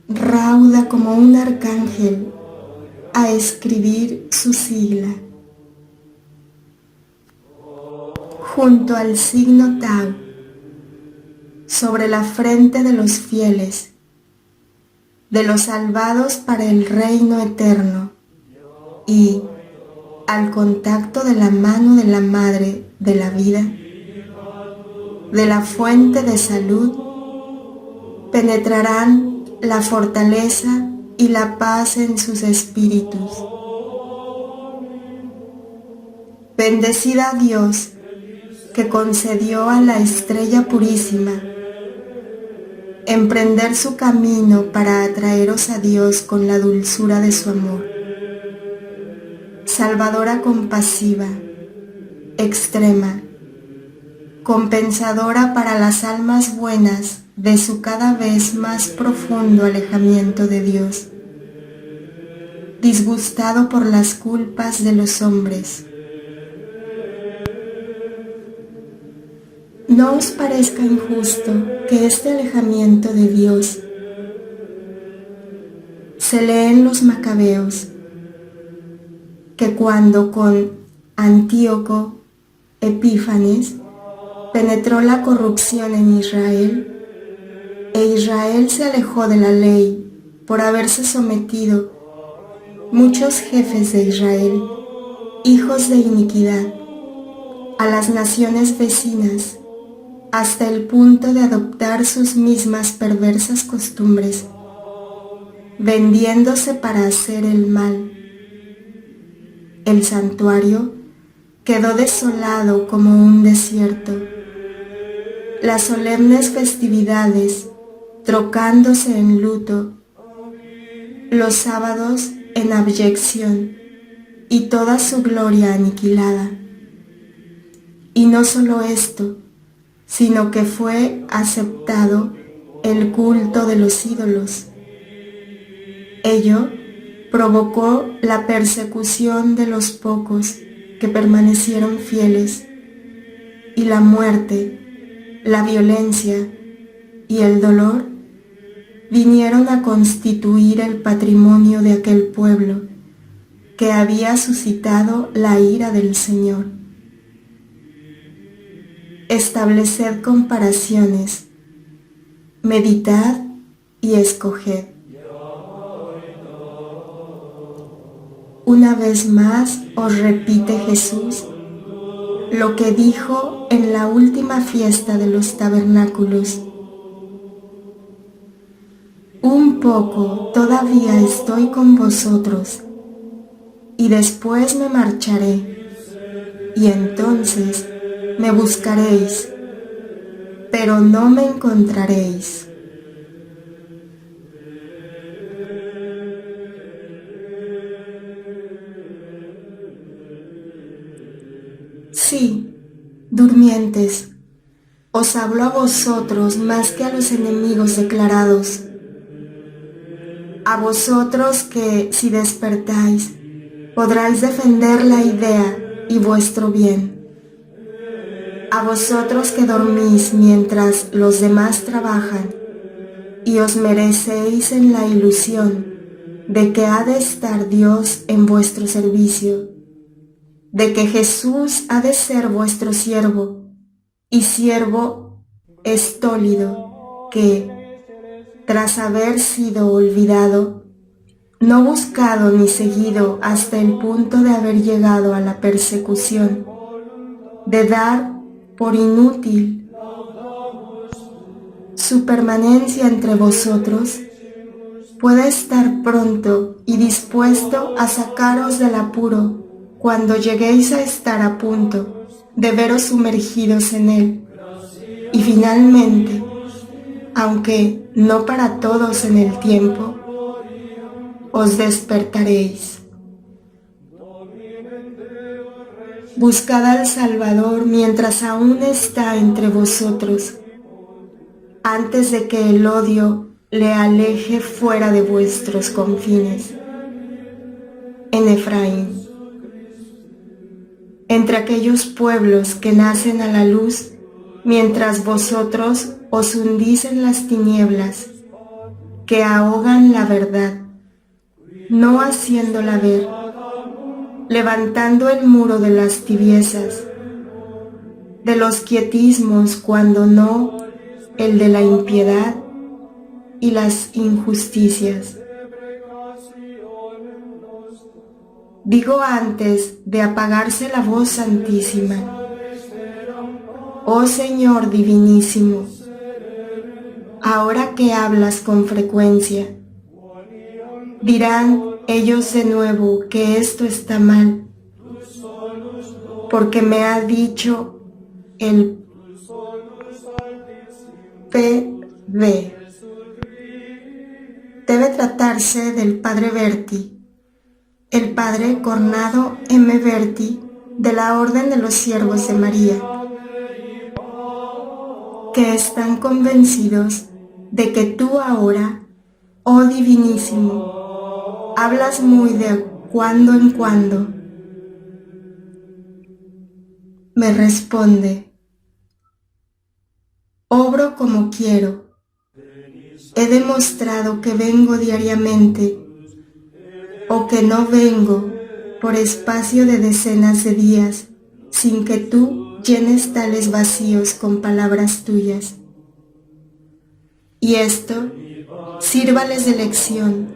rauda como un arcángel, a escribir su sigla. Junto al signo Tau, sobre la frente de los fieles, de los salvados para el reino eterno, y al contacto de la mano de la Madre de la vida, de la fuente de salud, penetrarán la fortaleza y la paz en sus espíritus. Bendecida Dios, que concedió a la estrella purísima emprender su camino para atraeros a Dios con la dulzura de su amor. Salvadora compasiva, extrema, compensadora para las almas buenas de su cada vez más profundo alejamiento de Dios, disgustado por las culpas de los hombres. No os parezca injusto que este alejamiento de Dios se lee en los Macabeos, que cuando con Antíoco Epífanes penetró la corrupción en Israel, e Israel se alejó de la ley por haberse sometido muchos jefes de Israel, hijos de iniquidad, a las naciones vecinas, hasta el punto de adoptar sus mismas perversas costumbres, vendiéndose para hacer el mal. El santuario quedó desolado como un desierto, las solemnes festividades trocándose en luto, los sábados en abyección y toda su gloria aniquilada. Y no solo esto, sino que fue aceptado el culto de los ídolos. Ello provocó la persecución de los pocos que permanecieron fieles, y la muerte, la violencia y el dolor vinieron a constituir el patrimonio de aquel pueblo que había suscitado la ira del Señor. Estableced comparaciones, meditad y escoged. Una vez más os repite Jesús lo que dijo en la última fiesta de los tabernáculos. Un poco todavía estoy con vosotros, y después me marcharé, y entonces me buscaréis, pero no me encontraréis. Sí, durmientes, os hablo a vosotros más que a los enemigos declarados, a vosotros que, si despertáis, podráis defender la idea y vuestro bien, a vosotros que dormís mientras los demás trabajan y os merecéis en la ilusión de que ha de estar Dios en vuestro servicio, de que Jesús ha de ser vuestro siervo, y siervo estólido que, tras haber sido olvidado, no buscado ni seguido hasta el punto de haber llegado a la persecución, de dar por inútil su permanencia entre vosotros, puede estar pronto y dispuesto a sacaros del apuro cuando lleguéis a estar a punto de veros sumergidos en él. Y finalmente, aunque no para todos en el tiempo, os despertaréis. Buscad al Salvador mientras aún está entre vosotros, antes de que el odio le aleje fuera de vuestros confines. En Efraín, entre aquellos pueblos que nacen a la luz, mientras vosotros os hundís en las tinieblas, que ahogan la verdad, no haciéndola ver, levantando el muro de las tibiezas, de los quietismos cuando no el de la impiedad y las injusticias. Digo antes de apagarse la voz santísima: oh Señor divinísimo, ahora que hablas con frecuencia, dirán ellos de nuevo que esto está mal, porque me ha dicho el P.D. Debe tratarse del padre Berti, el padre Cornado M. Berti, de la Orden de los Siervos de María, que están convencidos de que tú ahora, oh divinísimo, hablas muy de cuando en cuando. Me responde: obro como quiero. He demostrado que vengo diariamente, o que no vengo por espacio de decenas de días, sin que tú llenes tales vacíos con palabras tuyas. Y esto sírvales de lección,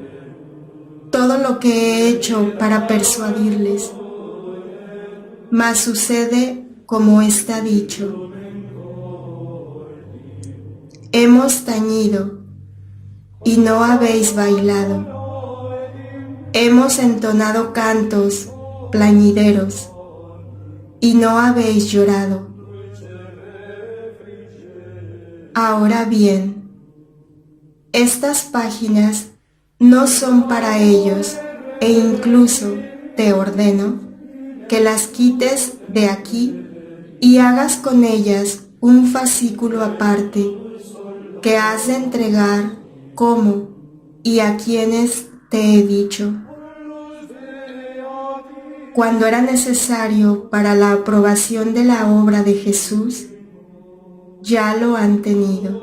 todo lo que he hecho para persuadirles. Mas sucede como está dicho: hemos tañido y no habéis bailado. Hemos entonado cantos plañideros y no habéis llorado. Ahora bien, estas páginas no son para ellos, e incluso te ordeno que las quites de aquí y hagas con ellas un fascículo aparte que has de entregar como y a quienes te he dicho. cuando era necesario para la aprobación de la obra de Jesús, ya lo han tenido.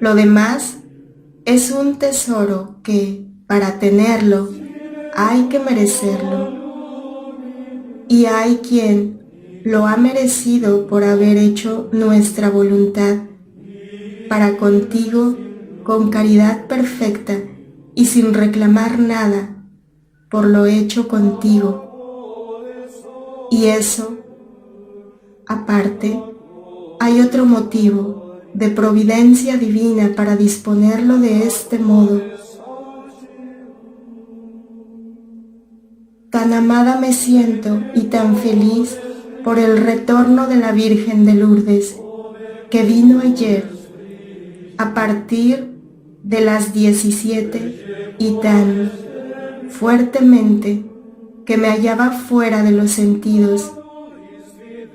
Lo demás es un tesoro que, para tenerlo, hay que merecerlo. Y hay quien lo ha merecido por haber hecho nuestra voluntad para contigo con caridad perfecta y sin reclamar nada por lo hecho contigo. Y eso, aparte, hay otro motivo de providencia divina para disponerlo de este modo. Tan amada me siento y tan feliz por el retorno de la Virgen de Lourdes, que vino ayer a partir de las 17 y tan fuertemente que me hallaba fuera de los sentidos,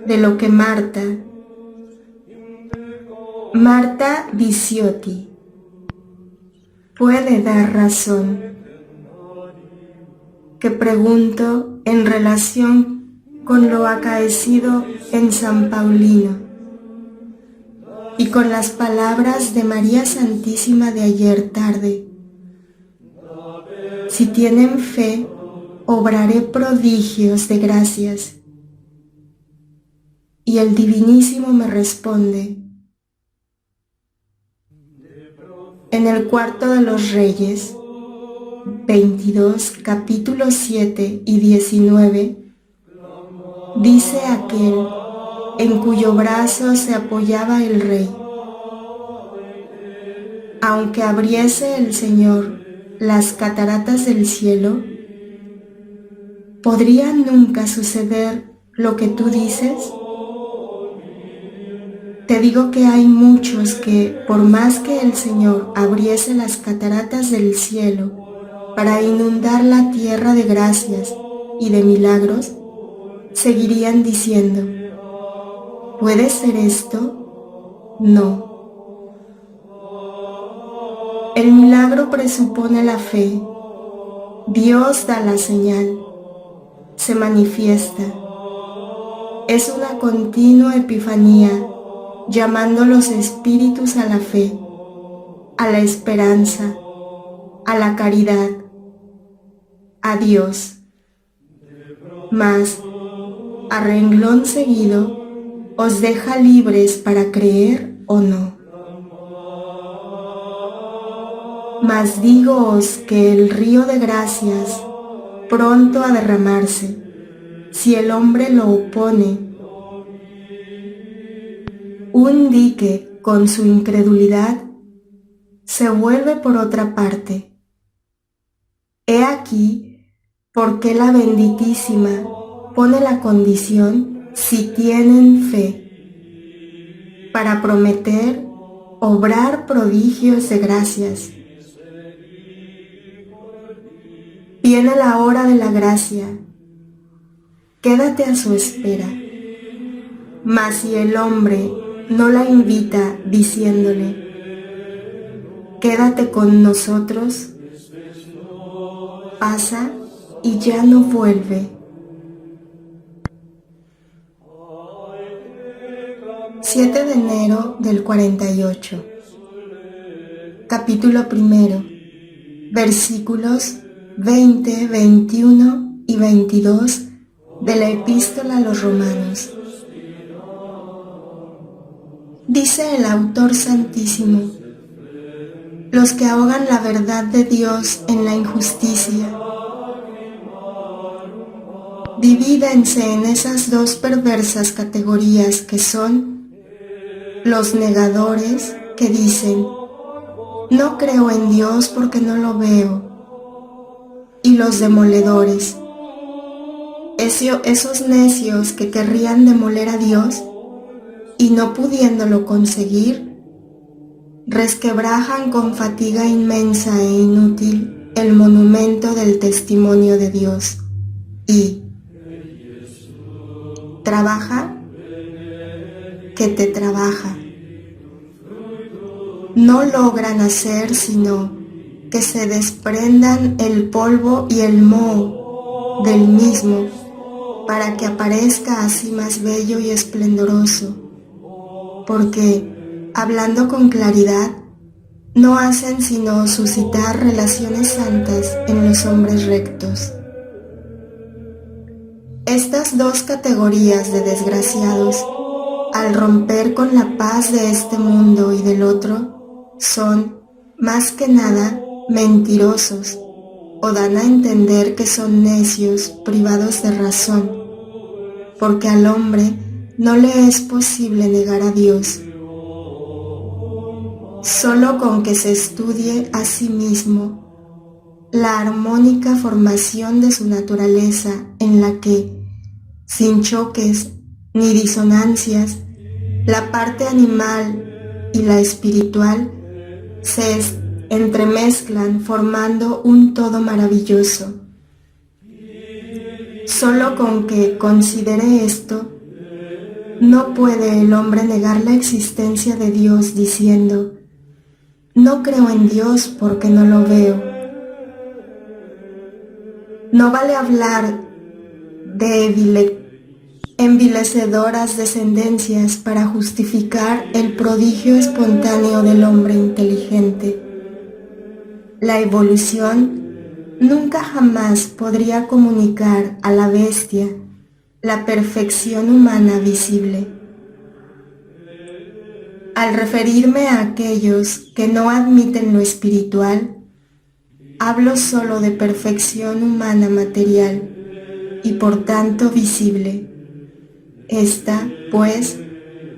de lo que Marta Diciotti puede dar razón, que pregunto en relación con lo acaecido en San Paulino y con las palabras de María Santísima de ayer tarde. Si tienen fe, obraré prodigios de gracias. Y el Divinísimo me responde: en el cuarto de los Reyes, 22, capítulos 7 y 19, dice aquel en cuyo brazo se apoyaba el rey: aunque abriese el Señor las cataratas del cielo, ¿podría nunca suceder lo que tú dices? Te digo que hay muchos que, por más que el Señor abriese las cataratas del cielo para inundar la tierra de gracias y de milagros, seguirían diciendo: ¿puede ser esto? No. El milagro presupone la fe. Dios da la señal, se manifiesta. Es una continua epifanía, llamando los espíritus a la fe, a la esperanza, a la caridad, a Dios. Mas, a renglón seguido, os deja libres para creer o no. Mas dígoos que el río de gracias, pronto a derramarse, si el hombre lo opone, un dique con su incredulidad, se vuelve por otra parte. He aquí por qué la Benditísima pone la condición si tienen fe, para prometer obrar prodigios de gracias. Viene la hora de la gracia, quédate a su espera. Mas si el hombre no la invita diciéndole: quédate con nosotros, pasa y ya no vuelve. ...7 de enero del 48... Capítulo 1, versículos 20, 21 y 22 de la Epístola a los Romanos. Dice el Autor Santísimo: los que ahogan la verdad de Dios en la injusticia, divídense en esas dos perversas categorías que son los negadores, que dicen: no creo en Dios porque no lo veo, y los demoledores, esos necios que querrían demoler a Dios y no pudiéndolo conseguir, resquebrajan con fatiga inmensa e inútil el monumento del testimonio de Dios y trabaja que te trabaja. No logran hacer sino que se desprendan el polvo y el moho del mismo para que aparezca así más bello y esplendoroso, porque, hablando con claridad, no hacen sino suscitar relaciones santas en los hombres rectos. Estas dos categorías de desgraciados, al romper con la paz de este mundo y del otro, son, más que nada, mentirosos, o dan a entender que son necios, privados de razón, porque al hombre no le es posible negar a Dios. Solo con que se estudie a sí mismo la armónica formación de su naturaleza, en la que, sin choques ni disonancias, la parte animal y la espiritual se entremezclan formando un todo maravilloso. Solo con que considere esto, no puede el hombre negar la existencia de Dios diciendo: no creo en Dios porque no lo veo. No vale hablar de envilecedoras descendencias para justificar el prodigio espontáneo del hombre inteligente. La evolución nunca jamás podría comunicar a la bestia la perfección humana visible. Al referirme a aquellos que no admiten lo espiritual, hablo solo de perfección humana material y por tanto visible. Esta, pues,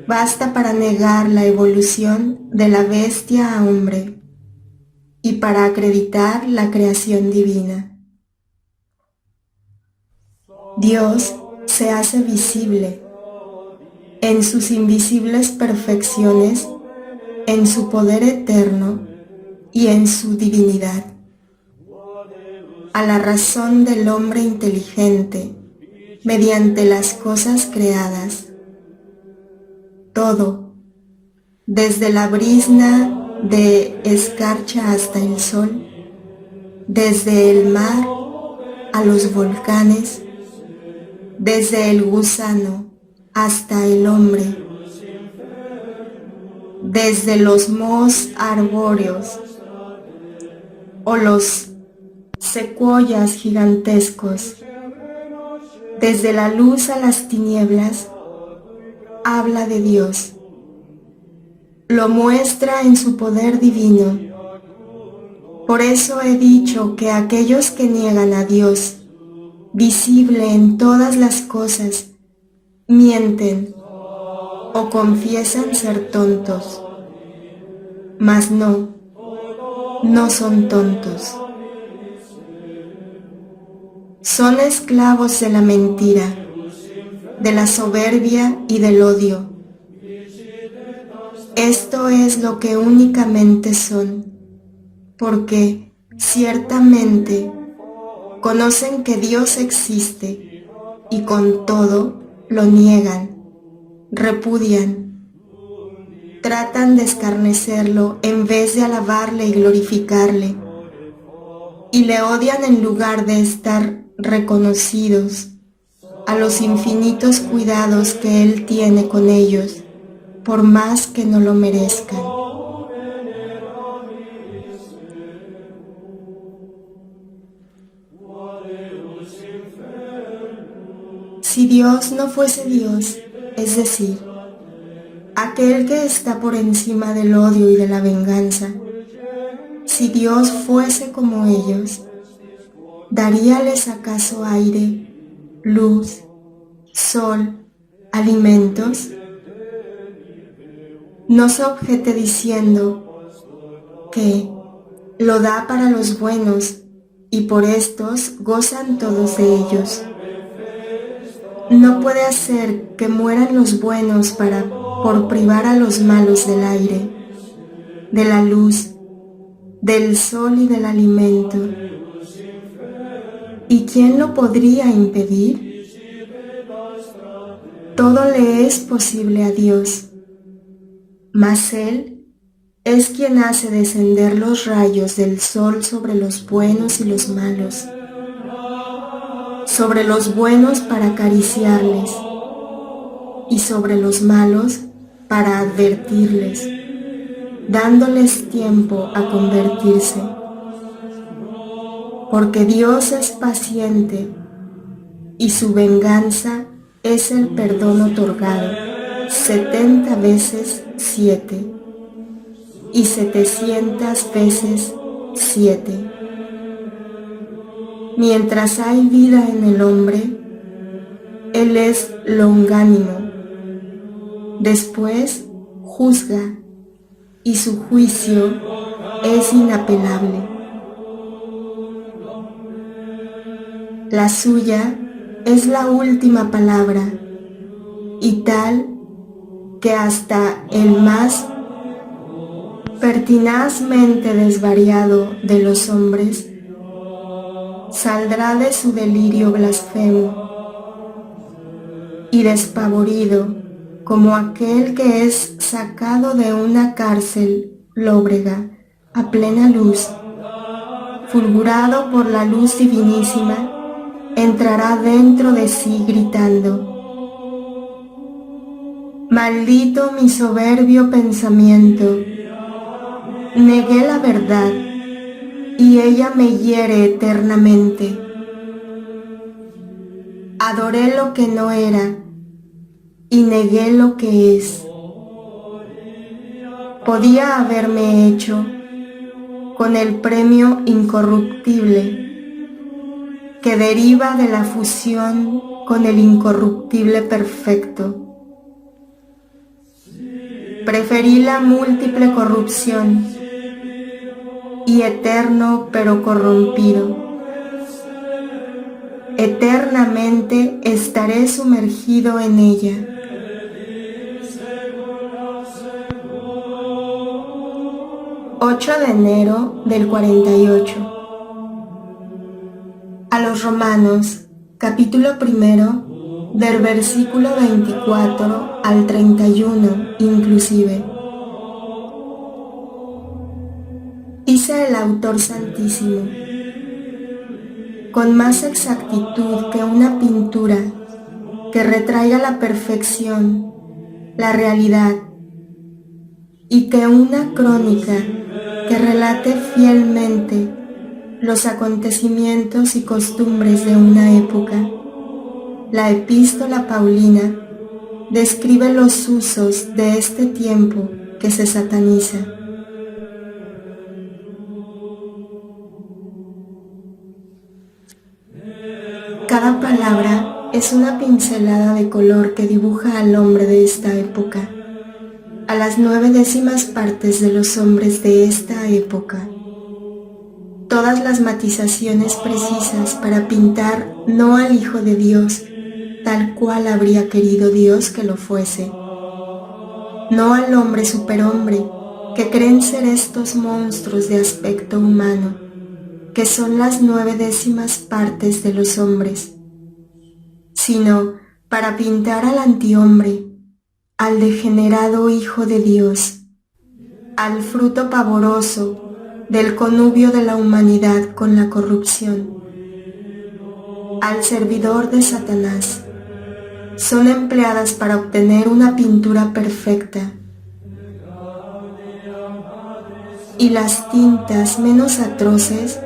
basta para negar la evolución de la bestia a hombre y para acreditar la creación divina. Dios se hace visible en sus invisibles perfecciones, en su poder eterno y en su divinidad. A la razón del hombre inteligente, mediante las cosas creadas, todo, desde la brizna de escarcha hasta el sol, desde el mar a los volcanes, desde el gusano hasta el hombre, desde los mohos arbóreos o los secuoyas gigantescos, desde la luz a las tinieblas, habla de Dios. Lo muestra en su poder divino. Por eso he dicho que aquellos que niegan a Dios, visible en todas las cosas, mienten o confiesan ser tontos. Mas no son tontos. Son esclavos de la mentira, de la soberbia y del odio. Esto es lo que únicamente son, porque ciertamente conocen que Dios existe y con todo lo niegan, repudian, tratan de escarnecerlo en vez de alabarle y glorificarle, y le odian en lugar de estar reconocidos a los infinitos cuidados que Él tiene con ellos, por más que no lo merezcan. Si Dios no fuese Dios, es decir, aquel que está por encima del odio y de la venganza, si Dios fuese como ellos, ¿daríales acaso aire, luz, sol, alimentos? No se objete diciendo que lo da para los buenos y por estos gozan todos de ellos. No puede hacer que mueran los buenos por privar a los malos del aire, de la luz, del sol y del alimento. ¿Y quién lo podría impedir? Todo le es posible a Dios, mas Él es quien hace descender los rayos del sol sobre los buenos y los malos. sobre los buenos para acariciarles y sobre los malos para advertirles, dándoles tiempo a convertirse. Porque Dios es paciente y su venganza es el perdón otorgado 70 veces 7 y 700 veces 7. Mientras hay vida en el hombre, Él es longánimo. Después juzga y su juicio es inapelable. La suya es la última palabra y tal que hasta el más pertinazmente desvariado de los hombres saldrá de su delirio blasfemo y despavorido como aquel que es sacado de una cárcel lóbrega a plena luz, fulgurado por la luz divinísima, entrará dentro de sí gritando: maldito mi soberbio pensamiento, negué la verdad y ella me hiere eternamente. Adoré lo que no era y negué lo que es. Podía haberme hecho con el premio incorruptible que deriva de la fusión con el incorruptible perfecto. Preferí la múltiple corrupción y eterno pero corrompido. Eternamente estaré sumergido en ella. ...8 de enero del 48... A los Romanos, capítulo 1, del versículo 24 al 31 inclusive. Dice el autor santísimo: con más exactitud que una pintura que retraiga la perfección, la realidad, y que una crónica que relate fielmente los acontecimientos y costumbres de una época, la epístola paulina describe los usos de este tiempo que se sataniza. Cada palabra es una pincelada de color que dibuja al hombre de esta época, a las 9 décimas partes de los hombres de esta época. Todas las matizaciones precisas para pintar no al Hijo de Dios tal cual habría querido Dios que lo fuese, no al hombre superhombre que creen ser estos monstruos de aspecto humano, que son las 9 décimas partes de los hombres, sino para pintar al antihombre, al degenerado Hijo de Dios, al fruto pavoroso del connubio de la humanidad con la corrupción, al servidor de Satanás. Son empleadas para obtener una pintura perfecta, y las tintas menos atroces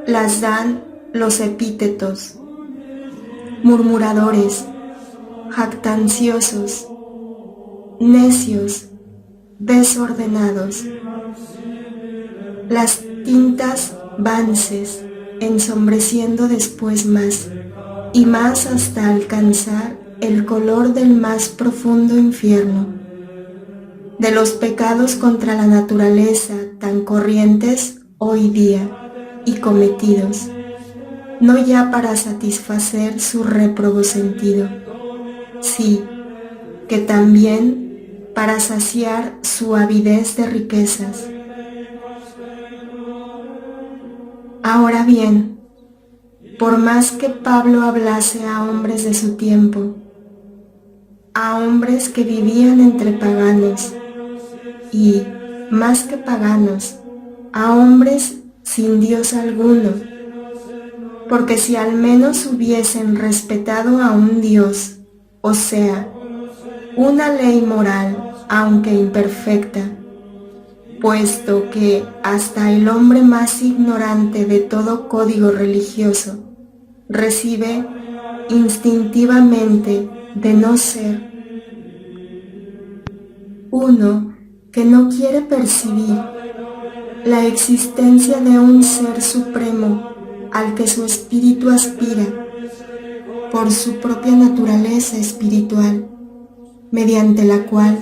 las dan los epítetos: murmuradores, jactanciosos, necios, desordenados. Las tintas vances, ensombreciendo después más y más hasta alcanzar el color del más profundo infierno, de los pecados contra la naturaleza tan corrientes hoy día y cometidos, no ya para satisfacer su réprobo sentido, sí, que también para saciar su avidez de riquezas. Ahora bien, por más que Pablo hablase a hombres de su tiempo, a hombres que vivían entre paganos, y, más que paganos, a hombres sin Dios alguno, porque si al menos hubiesen respetado a un Dios, o sea, una ley moral, aunque imperfecta, puesto que hasta el hombre más ignorante de todo código religioso recibe instintivamente de no ser uno que no quiere percibir la existencia de un ser supremo al que su espíritu aspira por su propia naturaleza espiritual, mediante la cual,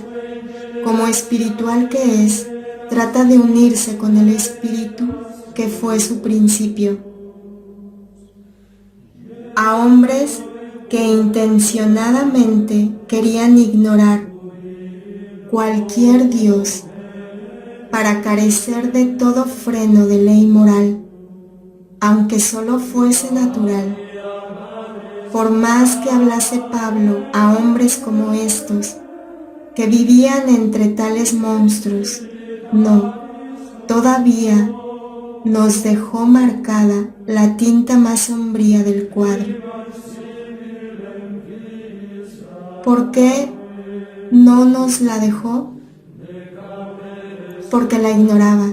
como espiritual que es, trata de unirse con el espíritu que fue su principio. A hombres que intencionadamente querían ignorar cualquier Dios para carecer de todo freno de ley moral, aunque solo fuese natural. Por más que hablase Pablo a hombres como estos, que vivían entre tales monstruos, no, todavía nos dejó marcada la tinta más sombría del cuadro. ¿Por qué no nos la dejó? Porque la ignoraba.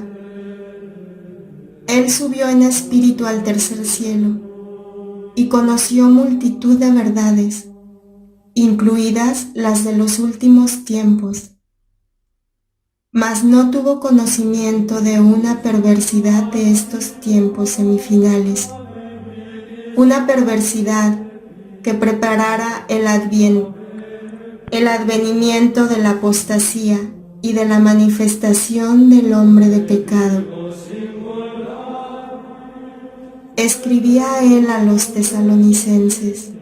Él subió en espíritu al tercer cielo y conoció multitud de verdades, incluidas las de los últimos tiempos, mas no tuvo conocimiento de una perversidad de estos tiempos semifinales, una perversidad que preparara el advenimiento de la apostasía y de la manifestación del hombre de pecado. Escribía él a los tesalonicenses: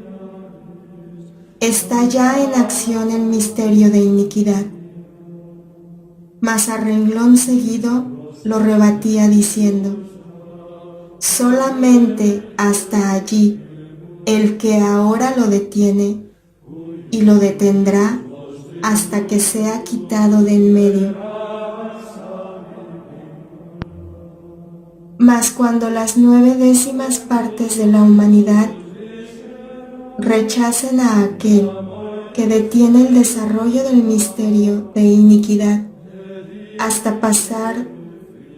está ya en acción el misterio de iniquidad. Mas a renglón seguido lo rebatía diciendo: solamente hasta allí el que ahora lo detiene, y lo detendrá hasta que sea quitado de en medio. Mas cuando las 9/10 partes de la humanidad rechacen a aquel que detiene el desarrollo del misterio de iniquidad, hasta pasar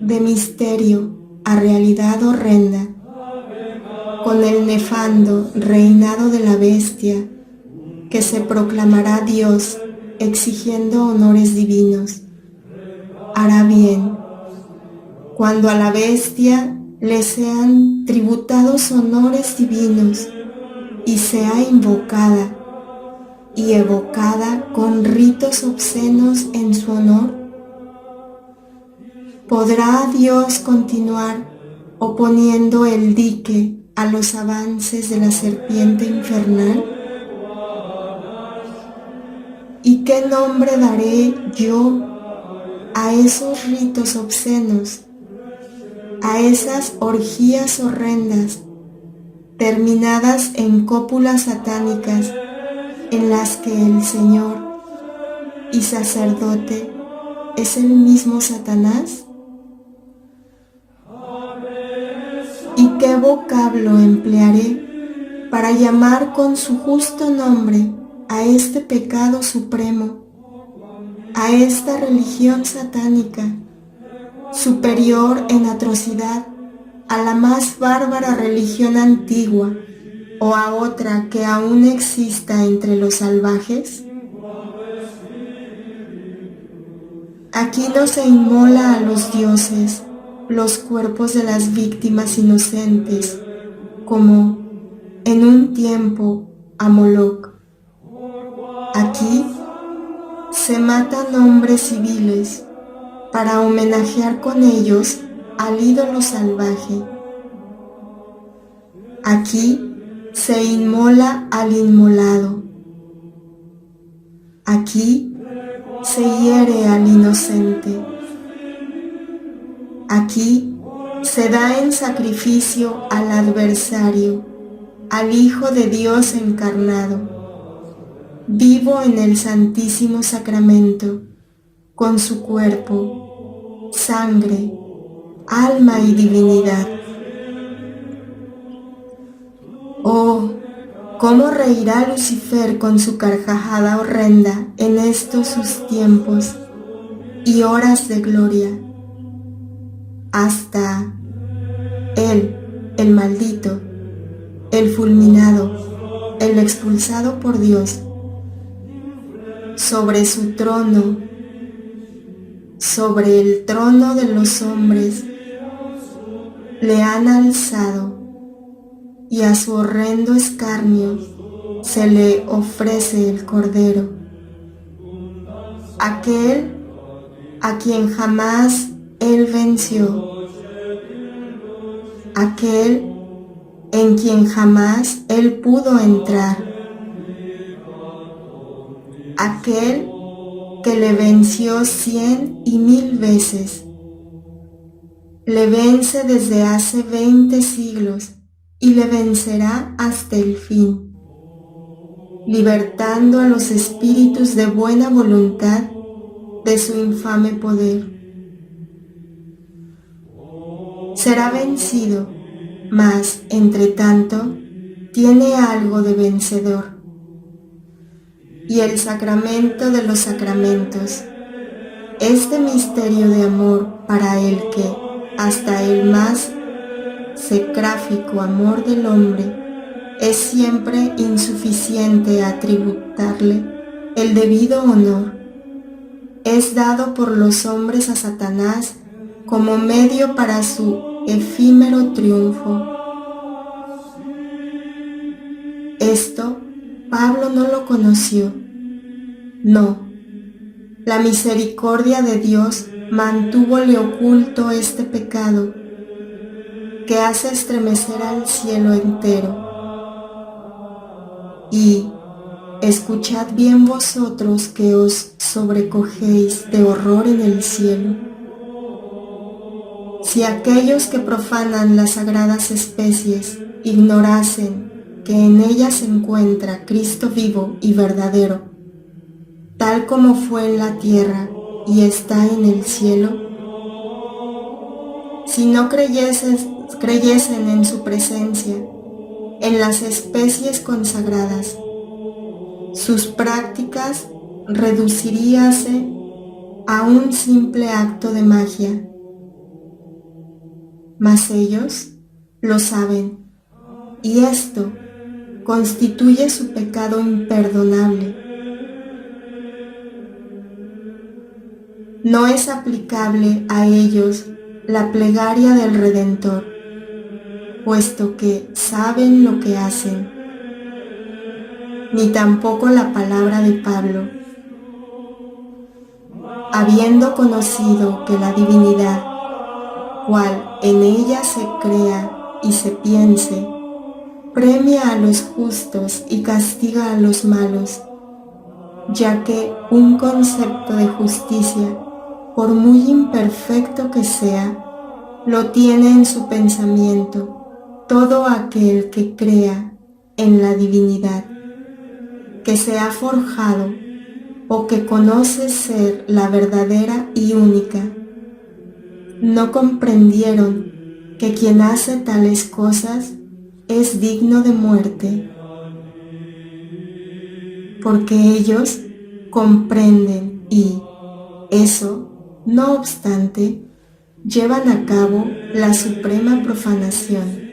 de misterio a realidad horrenda, con el nefando reinado de la bestia, que se proclamará Dios exigiendo honores divinos. Hará bien, cuando a la bestia le sean tributados honores divinos y sea invocada y evocada con ritos obscenos en su honor, ¿podrá Dios continuar oponiendo el dique a los avances de la serpiente infernal? ¿Y qué nombre daré yo a esos ritos obscenos, a esas orgías horrendas, terminadas en cópulas satánicas, en las que el Señor y sacerdote es el mismo Satanás? ¿Y qué vocablo emplearé para llamar con su justo nombre a este pecado supremo, a esta religión satánica, superior en atrocidad a la más bárbara religión antigua, o a otra que aún exista entre los salvajes? Aquí no se inmola a los dioses los cuerpos de las víctimas inocentes, como en un tiempo a Moloch. Aquí se matan hombres civiles para homenajear con ellos al ídolo salvaje. Aquí se inmola al inmolado. Aquí se hiere al inocente. Aquí se da en sacrificio al adversario, al Hijo de Dios encarnado, vivo en el Santísimo Sacramento, con su cuerpo, sangre, alma y divinidad. ¿Cómo reirá Lucifer con su carcajada horrenda en estos sus tiempos y horas de gloria? Hasta él, el maldito, el fulminado, el expulsado por Dios, sobre su trono, sobre el trono de los hombres, le han alzado, y a su horrendo escarnio se le ofrece el Cordero, aquel a quien jamás él venció, aquel en quien jamás él pudo entrar, aquel que le venció 100 y 1000 veces, le vence desde hace 20 siglos y le vencerá hasta el fin, libertando a los espíritus de buena voluntad de su infame poder. Será vencido, mas, entre tanto, tiene algo de vencedor. Y el sacramento de los sacramentos, este misterio de amor para el que, hasta el más secráfico amor del hombre, es siempre insuficiente a tributarle el debido honor, es dado por los hombres a Satanás como medio para su efímero triunfo. Esto Pablo no lo conoció. No, la misericordia de Dios mantúvole oculto este pecado que hace estremecer al cielo entero. Y escuchad bien vosotros que os sobrecogéis de horror en el cielo. Si aquellos que profanan las sagradas especies ignorasen que en ellas se encuentra Cristo vivo y verdadero, tal como fue en la tierra y está en el cielo, si no creyesen en su presencia, en las especies consagradas, sus prácticas reduciríase a un simple acto de magia. Mas ellos lo saben, y esto constituye su pecado imperdonable. No es aplicable a ellos la plegaria del Redentor, puesto que saben lo que hacen, ni tampoco la palabra de Pablo, habiendo conocido que la divinidad, cual en ella se crea y se piense, premia a los justos y castiga a los malos, ya que un concepto de justicia, por muy imperfecto que sea, lo tiene en su pensamiento todo aquel que crea en la divinidad, que se ha forjado o que conoce ser la verdadera y única. No comprendieron que quien hace tales cosas es digno de muerte, porque ellos comprenden y, eso, no obstante, llevan a cabo la suprema profanación.